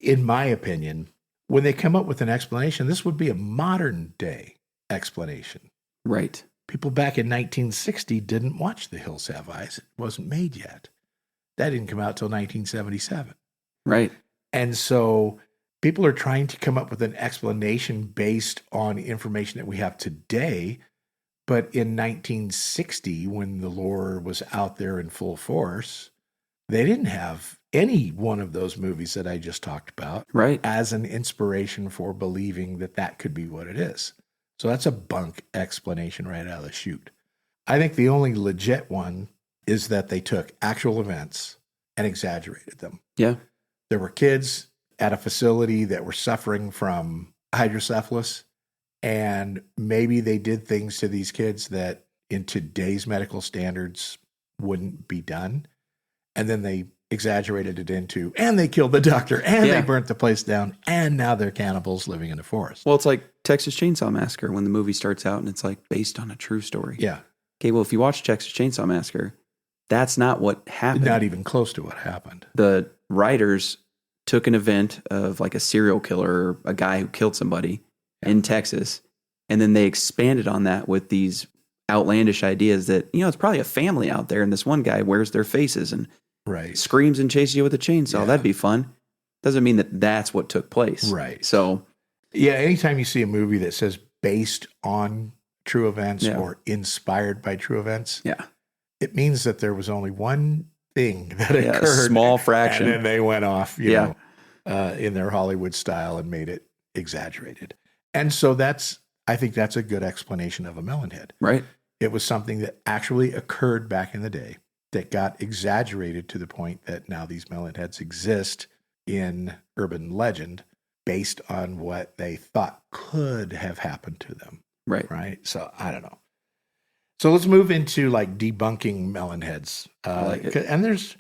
Speaker 1: in my opinion, when they come up with an explanation, this would be a modern day explanation.
Speaker 2: Right.
Speaker 1: People back in 1960 didn't watch The Hills Have Eyes. It wasn't made yet. That didn't come out till 1977.
Speaker 2: Right.
Speaker 1: And so people are trying to come up with an explanation based on information that we have today. But in 1960, when the lore was out there in full force, they didn't have any one of those movies that I just talked about as an inspiration for believing that could be what it is. So that's a bunk explanation right out of the chute. I think the only legit one is that they took actual events and exaggerated them.
Speaker 2: Yeah.
Speaker 1: There were kids at a facility that were suffering from hydrocephalus, and maybe they did things to these kids that in today's medical standards wouldn't be done. And then they exaggerated it into, and they killed the doctor, and they burnt the place down, and now they're cannibals living in the forest.
Speaker 2: Well, it's like Texas Chainsaw Massacre when the movie starts out and it's based on a true story.
Speaker 1: Yeah.
Speaker 2: Okay, well, if you watch Texas Chainsaw Massacre, that's not what happened.
Speaker 1: Not even close to what happened.
Speaker 2: The writers took an event of a serial killer, or a guy who killed somebody in Texas, and then they expanded on that with these outlandish ideas that, it's probably a family out there, and this one guy wears their faces and screams and chases you with a chainsaw. Yeah. That'd be fun. Doesn't mean that that's what took place.
Speaker 1: Right.
Speaker 2: So,
Speaker 1: anytime you see a movie that says based on true events or inspired by true events, it means that there was only one thing that occurred.
Speaker 2: A small fraction.
Speaker 1: And then they went off, in their Hollywood style and made it exaggerated. And so I think that's a good explanation of a melon head.
Speaker 2: Right.
Speaker 1: It was something that actually occurred back in the day that got exaggerated to the point that now these melon heads exist in urban legend based on what they thought could have happened to them.
Speaker 2: Right.
Speaker 1: Right. So I don't know. So let's move into debunking melon heads.
Speaker 2: I like it.
Speaker 1: And it's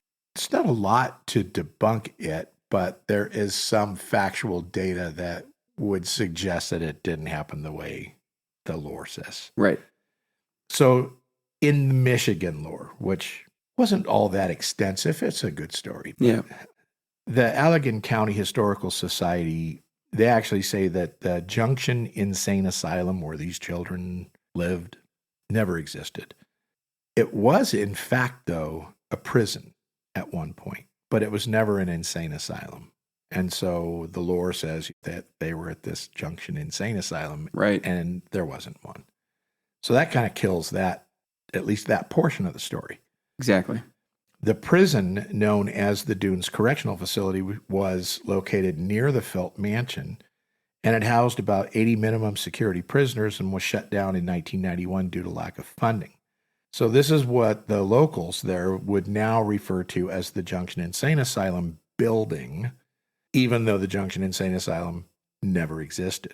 Speaker 1: not a lot to debunk it, but there is some factual data that would suggest that it didn't happen the way the lore says.
Speaker 2: Right.
Speaker 1: So in the Michigan lore, which wasn't all that extensive, it's a good story.
Speaker 2: Yeah.
Speaker 1: The Allegan County Historical Society, they actually say that the Junction Insane Asylum where these children lived never existed. It was, in fact, though, a prison at one point, but it was never an insane asylum. And so the lore says that they were at this Junction Insane Asylum,
Speaker 2: right?
Speaker 1: And there wasn't one. So that kind of kills that, at least that portion of the story.
Speaker 2: Exactly.
Speaker 1: The prison known as the Dunes Correctional Facility was located near the Felt Mansion, and it housed about 80 minimum security prisoners and was shut down in 1991 due to lack of funding. So this is what the locals there would now refer to as the Junction Insane Asylum building, even though the Junction Insane Asylum never existed.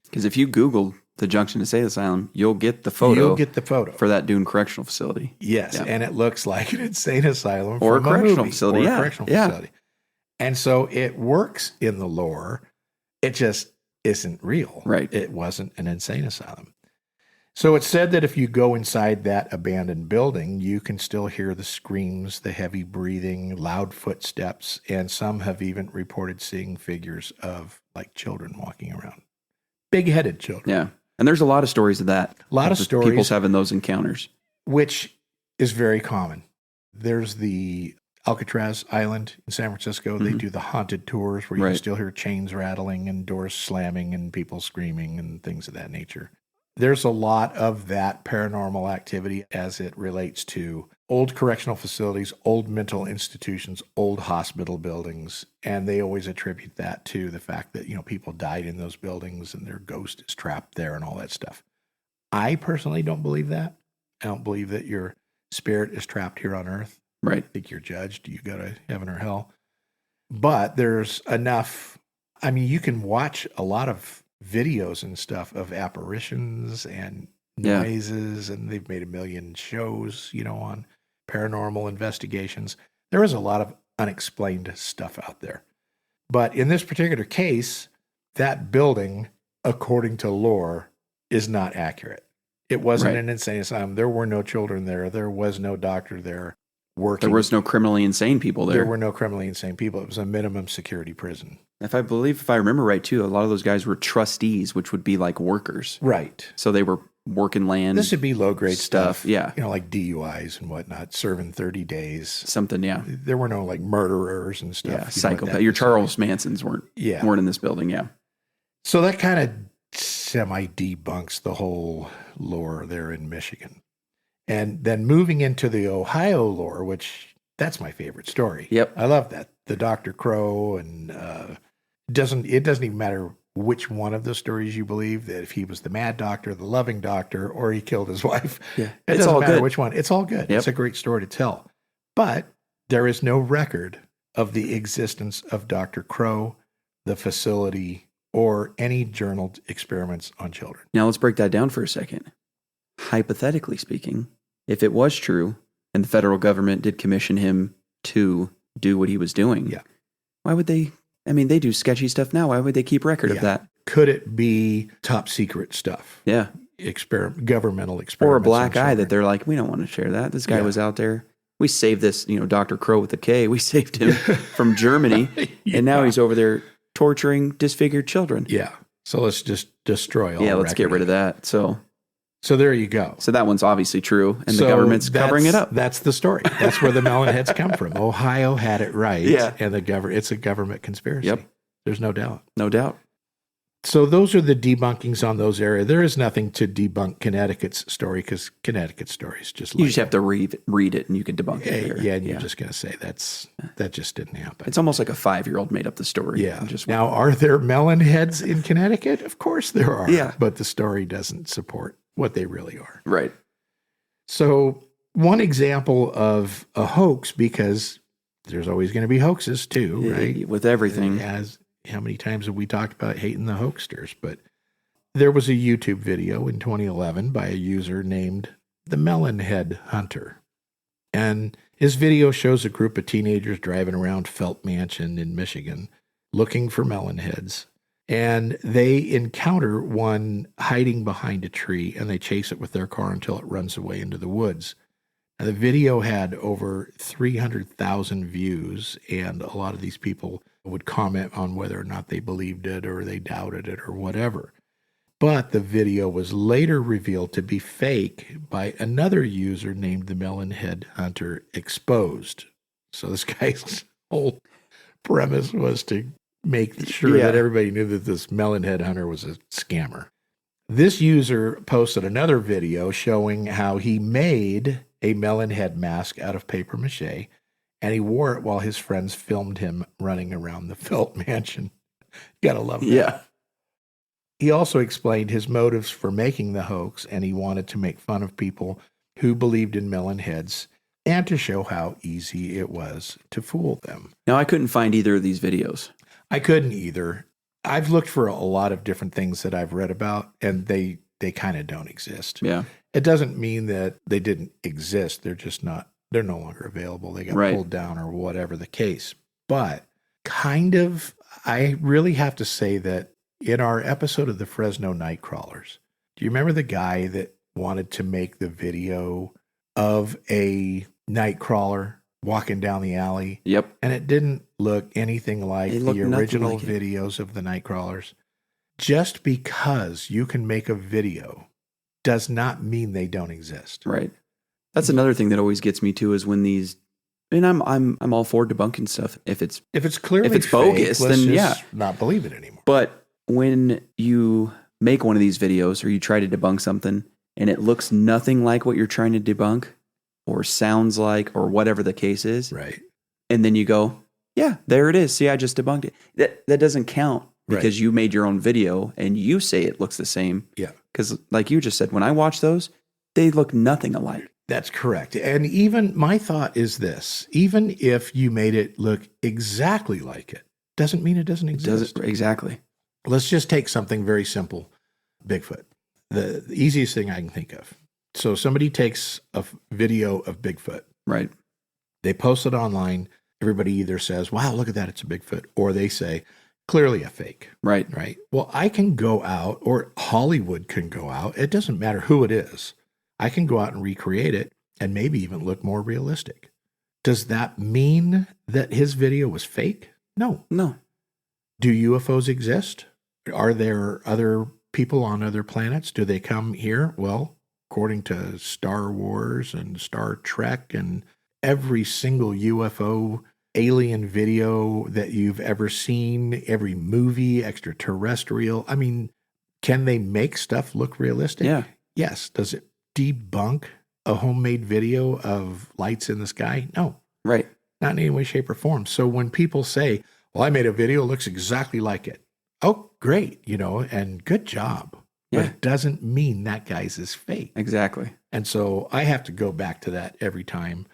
Speaker 2: Because if you Google the Junction Insane Asylum, you'll get the photo.
Speaker 1: You'll get the photo
Speaker 2: for that Dune Correctional Facility.
Speaker 1: Yes, and it looks like an insane asylum
Speaker 2: or
Speaker 1: from
Speaker 2: a correctional
Speaker 1: movie,
Speaker 2: facility.
Speaker 1: Or a correctional facility. And so it works in the lore. It just isn't real.
Speaker 2: Right.
Speaker 1: It wasn't an insane asylum. So it's said that if you go inside that abandoned building, you can still hear the screams, the heavy breathing, loud footsteps, and some have even reported seeing figures of like children walking around. Big-headed children.
Speaker 2: Yeah. And there's a lot of stories of that.
Speaker 1: A lot of stories.
Speaker 2: People's having those encounters.
Speaker 1: Which is very common. There's the Alcatraz Island in San Francisco. They do the haunted tours where you can still hear chains rattling and doors slamming and people screaming and things of that nature. There's a lot of that paranormal activity as it relates to old correctional facilities, old mental institutions, old hospital buildings, and they always attribute that to the fact that, people died in those buildings and their ghost is trapped there and all that stuff. I personally don't believe that. I don't believe that your spirit is trapped here on earth.
Speaker 2: Right.
Speaker 1: I think you're judged. You go to heaven or hell. But there's enough. I mean, you can watch a lot of videos and stuff of apparitions and noises, and they've made a million shows, on paranormal investigations. There is a lot of unexplained stuff out there. But in this particular case, that building, according to lore, is not accurate. It wasn't an insane asylum. There were no children there. There was no doctor there working.
Speaker 2: There was no criminally insane people there.
Speaker 1: There were no criminally insane people. It was a minimum security prison.
Speaker 2: If I remember right, too, a lot of those guys were trustees, which would be like workers.
Speaker 1: Right.
Speaker 2: So they were working land.
Speaker 1: This would be low-grade stuff.
Speaker 2: Yeah.
Speaker 1: Like DUIs and whatnot, serving 30 days.
Speaker 2: Something, yeah.
Speaker 1: There were no, murderers and stuff.
Speaker 2: Yeah, psychopath. Your Charles Mansons weren't in this building, yeah.
Speaker 1: So that kind of semi-debunks the whole lore there in Michigan. And then moving into the Ohio lore, which that's my favorite story.
Speaker 2: Yep.
Speaker 1: I love that. The Dr. Crow, and it doesn't even matter which one of the stories you believe, that if he was the mad doctor, the loving doctor, or he killed his wife.
Speaker 2: Yeah.
Speaker 1: It doesn't matter which one. It's all good.
Speaker 2: Yep.
Speaker 1: It's a great story to tell. But there is no record of the existence of Dr. Crow, the facility, or any journaled experiments on children.
Speaker 2: Now let's break that down for a second. Hypothetically speaking, if it was true and the federal government did commission him to do what he was doing, why would they? I mean, they do sketchy stuff now. Why would they keep record of that?
Speaker 1: Could it be top secret stuff?
Speaker 2: Yeah.
Speaker 1: Governmental experiments.
Speaker 2: Or a black eye that they're like, we don't want to share that. This guy was out there. We saved this, Dr. Crow with a K. We saved him from Germany. And now he's over there torturing disfigured children.
Speaker 1: Yeah. So let's just destroy all
Speaker 2: let's get rid of that.
Speaker 1: So there you go.
Speaker 2: So that one's obviously true, and the government's covering it up.
Speaker 1: That's the story. That's where the Melon Heads come from. Ohio had it right, and it's a government conspiracy.
Speaker 2: Yep.
Speaker 1: There's no doubt.
Speaker 2: No doubt.
Speaker 1: So those are the debunkings on those areas. There is nothing to debunk Connecticut's story because Connecticut's story is just
Speaker 2: you just have to read it, and you can debunk it here.
Speaker 1: Yeah, and you're just going to say that just didn't happen.
Speaker 2: It's almost like a 5-year-old made up the story.
Speaker 1: Yeah. Now, are there Melon Heads in Connecticut? Of course there are.
Speaker 2: Yeah.
Speaker 1: But the story doesn't support what they really are.
Speaker 2: Right.
Speaker 1: So one example of a hoax, because there's always going to be hoaxes too, right?
Speaker 2: With everything.
Speaker 1: How many times have we talked about hating the hoaxsters? But there was a YouTube video in 2011 by a user named the Melon Head Hunter. And his video shows a group of teenagers driving around Felt Mansion in Michigan looking for melon heads. And they encounter one hiding behind a tree, and they chase it with their car until it runs away into the woods. Now, the video had over 300,000 views, and a lot of these people would comment on whether or not they believed it or they doubted it or whatever. But the video was later revealed to be fake by another user named the Melon Head Hunter Exposed. So this guy's whole premise was to make sure that everybody knew that this Melon Head Hunter was a scammer. This user posted another video showing how he made a melon head mask out of paper mache, and he wore it while his friends filmed him running around the Felt Mansion. Gotta love that.
Speaker 2: Yeah.
Speaker 1: He also explained his motives for making the hoax, and he wanted to make fun of people who believed in melon heads and to show how easy it was to fool them.
Speaker 2: Now, I couldn't find either of these videos.
Speaker 1: I couldn't either. I've looked for a lot of different things that I've read about, and they kind of don't exist.
Speaker 2: Yeah.
Speaker 1: It doesn't mean that they didn't exist. They're just not, they're no longer available. They got pulled down or whatever the case. But kind of, I really have to say that in our episode of the Fresno Nightcrawlers, do you remember the guy that wanted to make the video of a nightcrawler walking down the alley?
Speaker 2: Yep.
Speaker 1: And it didn't look anything like the original videos of the nightcrawlers. Just because you can make a video does not mean they don't exist.
Speaker 2: Right. That's another thing that always gets me too, is when these, and I'm all for debunking stuff. If it's
Speaker 1: clearly
Speaker 2: if it's bogus,
Speaker 1: fake,
Speaker 2: then
Speaker 1: let's just not believe it anymore.
Speaker 2: But when you make one of these videos or you try to debunk something and it looks nothing like what you're trying to debunk or sounds like, or whatever the case is.
Speaker 1: Right.
Speaker 2: And then you go, yeah, there it is. See, I just debunked it. That doesn't count because you made your own video and you say it looks the same.
Speaker 1: Yeah.
Speaker 2: Because like you just said, when I watch those, they look nothing alike.
Speaker 1: That's correct. And even my thought is this, even if you made it look exactly like it, doesn't mean it doesn't exist.
Speaker 2: Exactly.
Speaker 1: Let's just take something very simple. Bigfoot. The easiest thing I can think of. So somebody takes a video of Bigfoot.
Speaker 2: Right.
Speaker 1: They post it online. Everybody either says, wow, look at that, it's a Bigfoot. Or they say, clearly a fake.
Speaker 2: Right.
Speaker 1: Right. Well, I can go out, or Hollywood can go out. It doesn't matter who it is. I can go out and recreate it and maybe even look more realistic. Does that mean that his video was fake? No.
Speaker 2: No.
Speaker 1: Do UFOs exist? Are there other people on other planets? Do they come here? Well, according to Star Wars and Star Trek and every single UFO alien video that you've ever seen, every movie, extraterrestrial. I mean, can they make stuff look realistic?
Speaker 2: Yeah.
Speaker 1: Yes. Does it debunk a homemade video of lights in the sky? No.
Speaker 2: Right.
Speaker 1: Not in any way, shape, or form. So when people say, well, I made a video, it looks exactly like it. Oh, great, and good job.
Speaker 2: Yeah.
Speaker 1: But it doesn't mean that guy's is fake.
Speaker 2: Exactly.
Speaker 1: And so I have to go back to that every time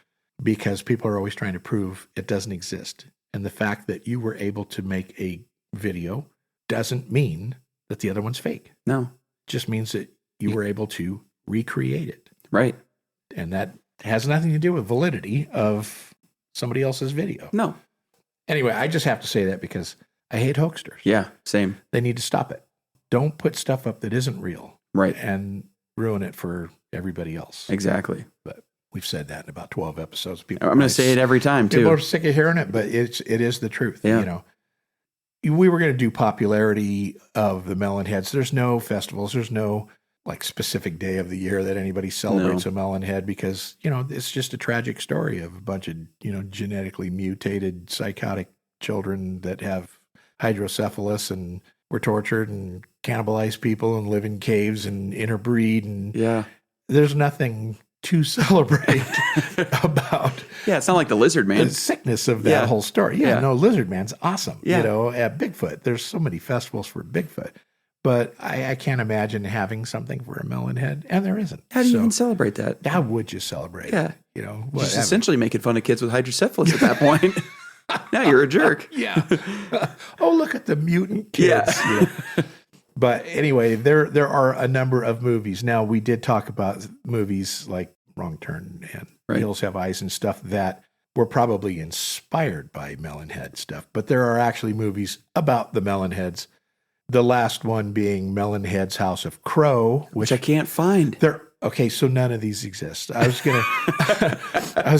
Speaker 1: because people are always trying to prove it doesn't exist. And the fact that you were able to make a video doesn't mean that the other one's fake.
Speaker 2: No.
Speaker 1: It just means that you were able to recreate it.
Speaker 2: Right.
Speaker 1: And that has nothing to do with validity of somebody else's video.
Speaker 2: No.
Speaker 1: Anyway, I just have to say that because I hate hoaxsters.
Speaker 2: Yeah, same.
Speaker 1: They need to stop it. Don't put stuff up that isn't real.
Speaker 2: Right.
Speaker 1: And ruin it for everybody else.
Speaker 2: Exactly.
Speaker 1: But we've said that in about 12 episodes.
Speaker 2: I'm going to say it every time, too.
Speaker 1: People are sick of hearing it, but it is the truth.
Speaker 2: Yeah.
Speaker 1: We were going to do popularity of the Melon Heads. There's no festivals. There's no specific day of the year that anybody celebrates a melon head because, it's just a tragic story of a bunch of, genetically mutated psychotic children that have hydrocephalus and were tortured and cannibalized people and live in caves and interbreed. And there's nothing to celebrate about.
Speaker 2: Yeah, it's not like the lizard man.
Speaker 1: The sickness of that whole story. No, lizard man's awesome.
Speaker 2: Yeah.
Speaker 1: At Bigfoot, there's so many festivals for Bigfoot. But I can't imagine having something for a melon head, and there isn't.
Speaker 2: How do you even celebrate that?
Speaker 1: How would you celebrate it?
Speaker 2: Just essentially making fun of kids with hydrocephalus at that point. Now you're a jerk.
Speaker 1: Yeah. Oh, look at the mutant kids. Yeah. But anyway, there are a number of movies. Now, we did talk about movies like Wrong Turn and Hills Have Eyes and stuff that were probably inspired by melon head stuff. But there are actually movies about the melon heads. The last one being Melon Heads House of Crow,
Speaker 2: which I can't find.
Speaker 1: Okay, so none of these exist. I was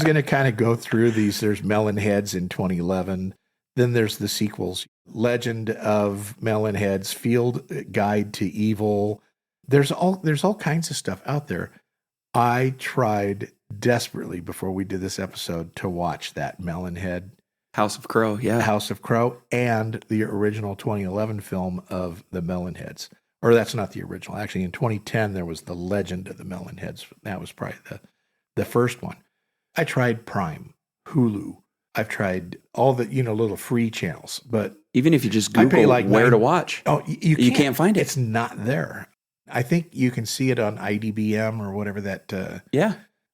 Speaker 1: gonna kind of go through these. There's Melon Heads in 2011. Then there's the sequels: Legend of Melon Heads, Field Guide to Evil. There's all kinds of stuff out there. I tried desperately before we did this episode to watch that Melon Head.
Speaker 2: House of Crow, yeah.
Speaker 1: House of Crow and the original 2011 film of the Melon Heads. or that's not the original. Actually, in 2010, there was The Legend of the Melon Heads. That was probably the first one. I tried Prime, Hulu. I've tried all the, little free channels, but
Speaker 2: even if you just Google where to watch, you can't find it.
Speaker 1: It's not there. I think you can see it on IDBM or whatever that.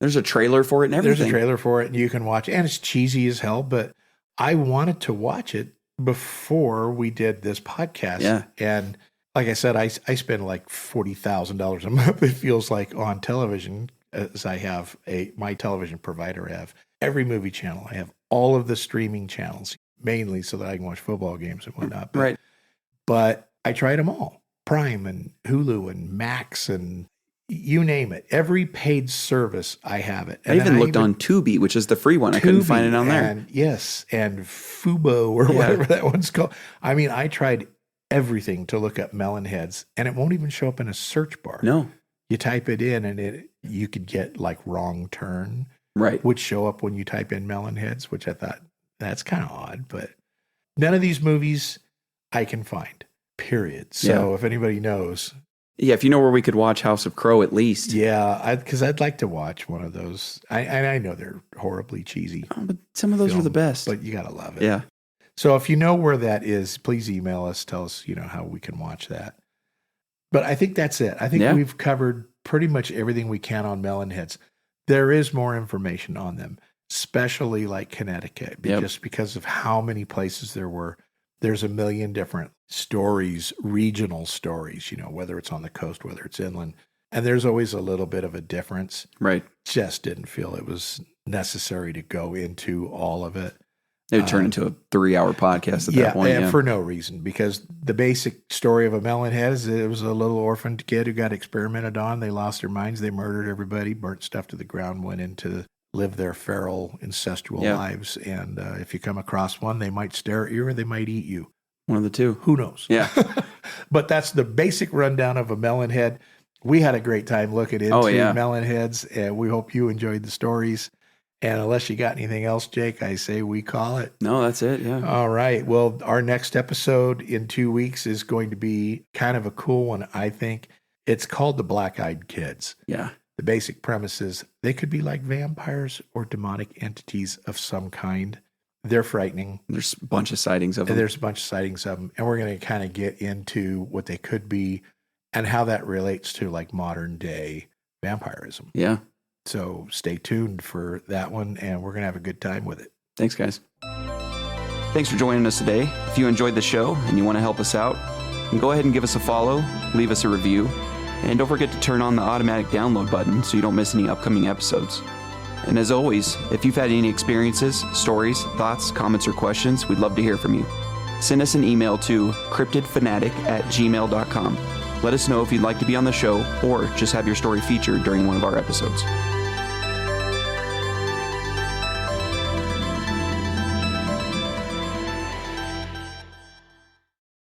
Speaker 2: There's a trailer for it and everything.
Speaker 1: There's a trailer for it and you can watch it. And it's cheesy as hell, but I wanted to watch it before we did this podcast.
Speaker 2: Yeah.
Speaker 1: And like I said, I spend like $40,000 a month, it feels like, on television, as I have my television provider. I have every movie channel. I have all of the streaming channels, mainly so that I can watch football games and whatnot. But I tried them all. Prime and Hulu and Max and you name it. Every paid service, I have it.
Speaker 2: And I even looked on Tubi, which is the free one. I couldn't find it on there.
Speaker 1: And Fubo or whatever that one's called. I mean, I tried everything to look up Melon Heads, and it won't even show up in a search bar.
Speaker 2: No.
Speaker 1: You type it in, and you could get like Wrong Turn, would show up when you type in Melon Heads, which I thought, that's kind of odd. But none of these movies I can find, period. So if anybody knows...
Speaker 2: Yeah, if you know where we could watch House of Crow at least.
Speaker 1: Yeah, because I'd like to watch one of those. I know they're horribly cheesy.
Speaker 2: Oh, but some of those are the best.
Speaker 1: But you got to love it.
Speaker 2: Yeah.
Speaker 1: So if you know where that is, please email us. Tell us, how we can watch that. But I think that's it. I think we've covered pretty much everything we can on Melon Heads. There is more information on them, especially like Connecticut, just because of how many places there were. There's a million different stories, regional stories, whether it's on the coast, whether it's inland. And there's always a little bit of a difference.
Speaker 2: Right.
Speaker 1: Just didn't feel it was necessary to go into all of it.
Speaker 2: It would turn into a 3-hour podcast at that point.
Speaker 1: And for no reason, because the basic story of a melon head is it was a little orphaned kid who got experimented on. They lost their minds. They murdered everybody, burnt stuff to the ground, went into live their feral, incestual lives. And if you come across one, they might stare at you or they might eat you.
Speaker 2: One of the two.
Speaker 1: Who knows?
Speaker 2: Yeah.
Speaker 1: But that's the basic rundown of a melon head. We had a great time looking into melon heads, and we hope you enjoyed the stories. And unless you got anything else, Jake, I say we call it.
Speaker 2: No, that's it. Yeah.
Speaker 1: All right. Well, our next episode in 2 weeks is going to be kind of a cool one, I think. It's called The Black-Eyed Kids.
Speaker 2: Yeah.
Speaker 1: The basic premise is they could be like vampires or demonic entities of some kind. They're frightening.
Speaker 2: There's a bunch of sightings of them.
Speaker 1: And we're going to kind of get into what they could be and how that relates to like modern day vampirism.
Speaker 2: Yeah.
Speaker 1: So stay tuned for that one, and we're going to have a good time with it.
Speaker 2: Thanks, guys. Thanks for joining us today. If you enjoyed the show and you want to help us out, then go ahead and give us a follow, leave us a review, and don't forget to turn on the automatic download button so you don't miss any upcoming episodes. And as always, if you've had any experiences, stories, thoughts, comments, or questions, we'd love to hear from you. Send us an email to cryptidfanatic@gmail.com. Let us know if you'd like to be on the show or just have your story featured during one of our episodes.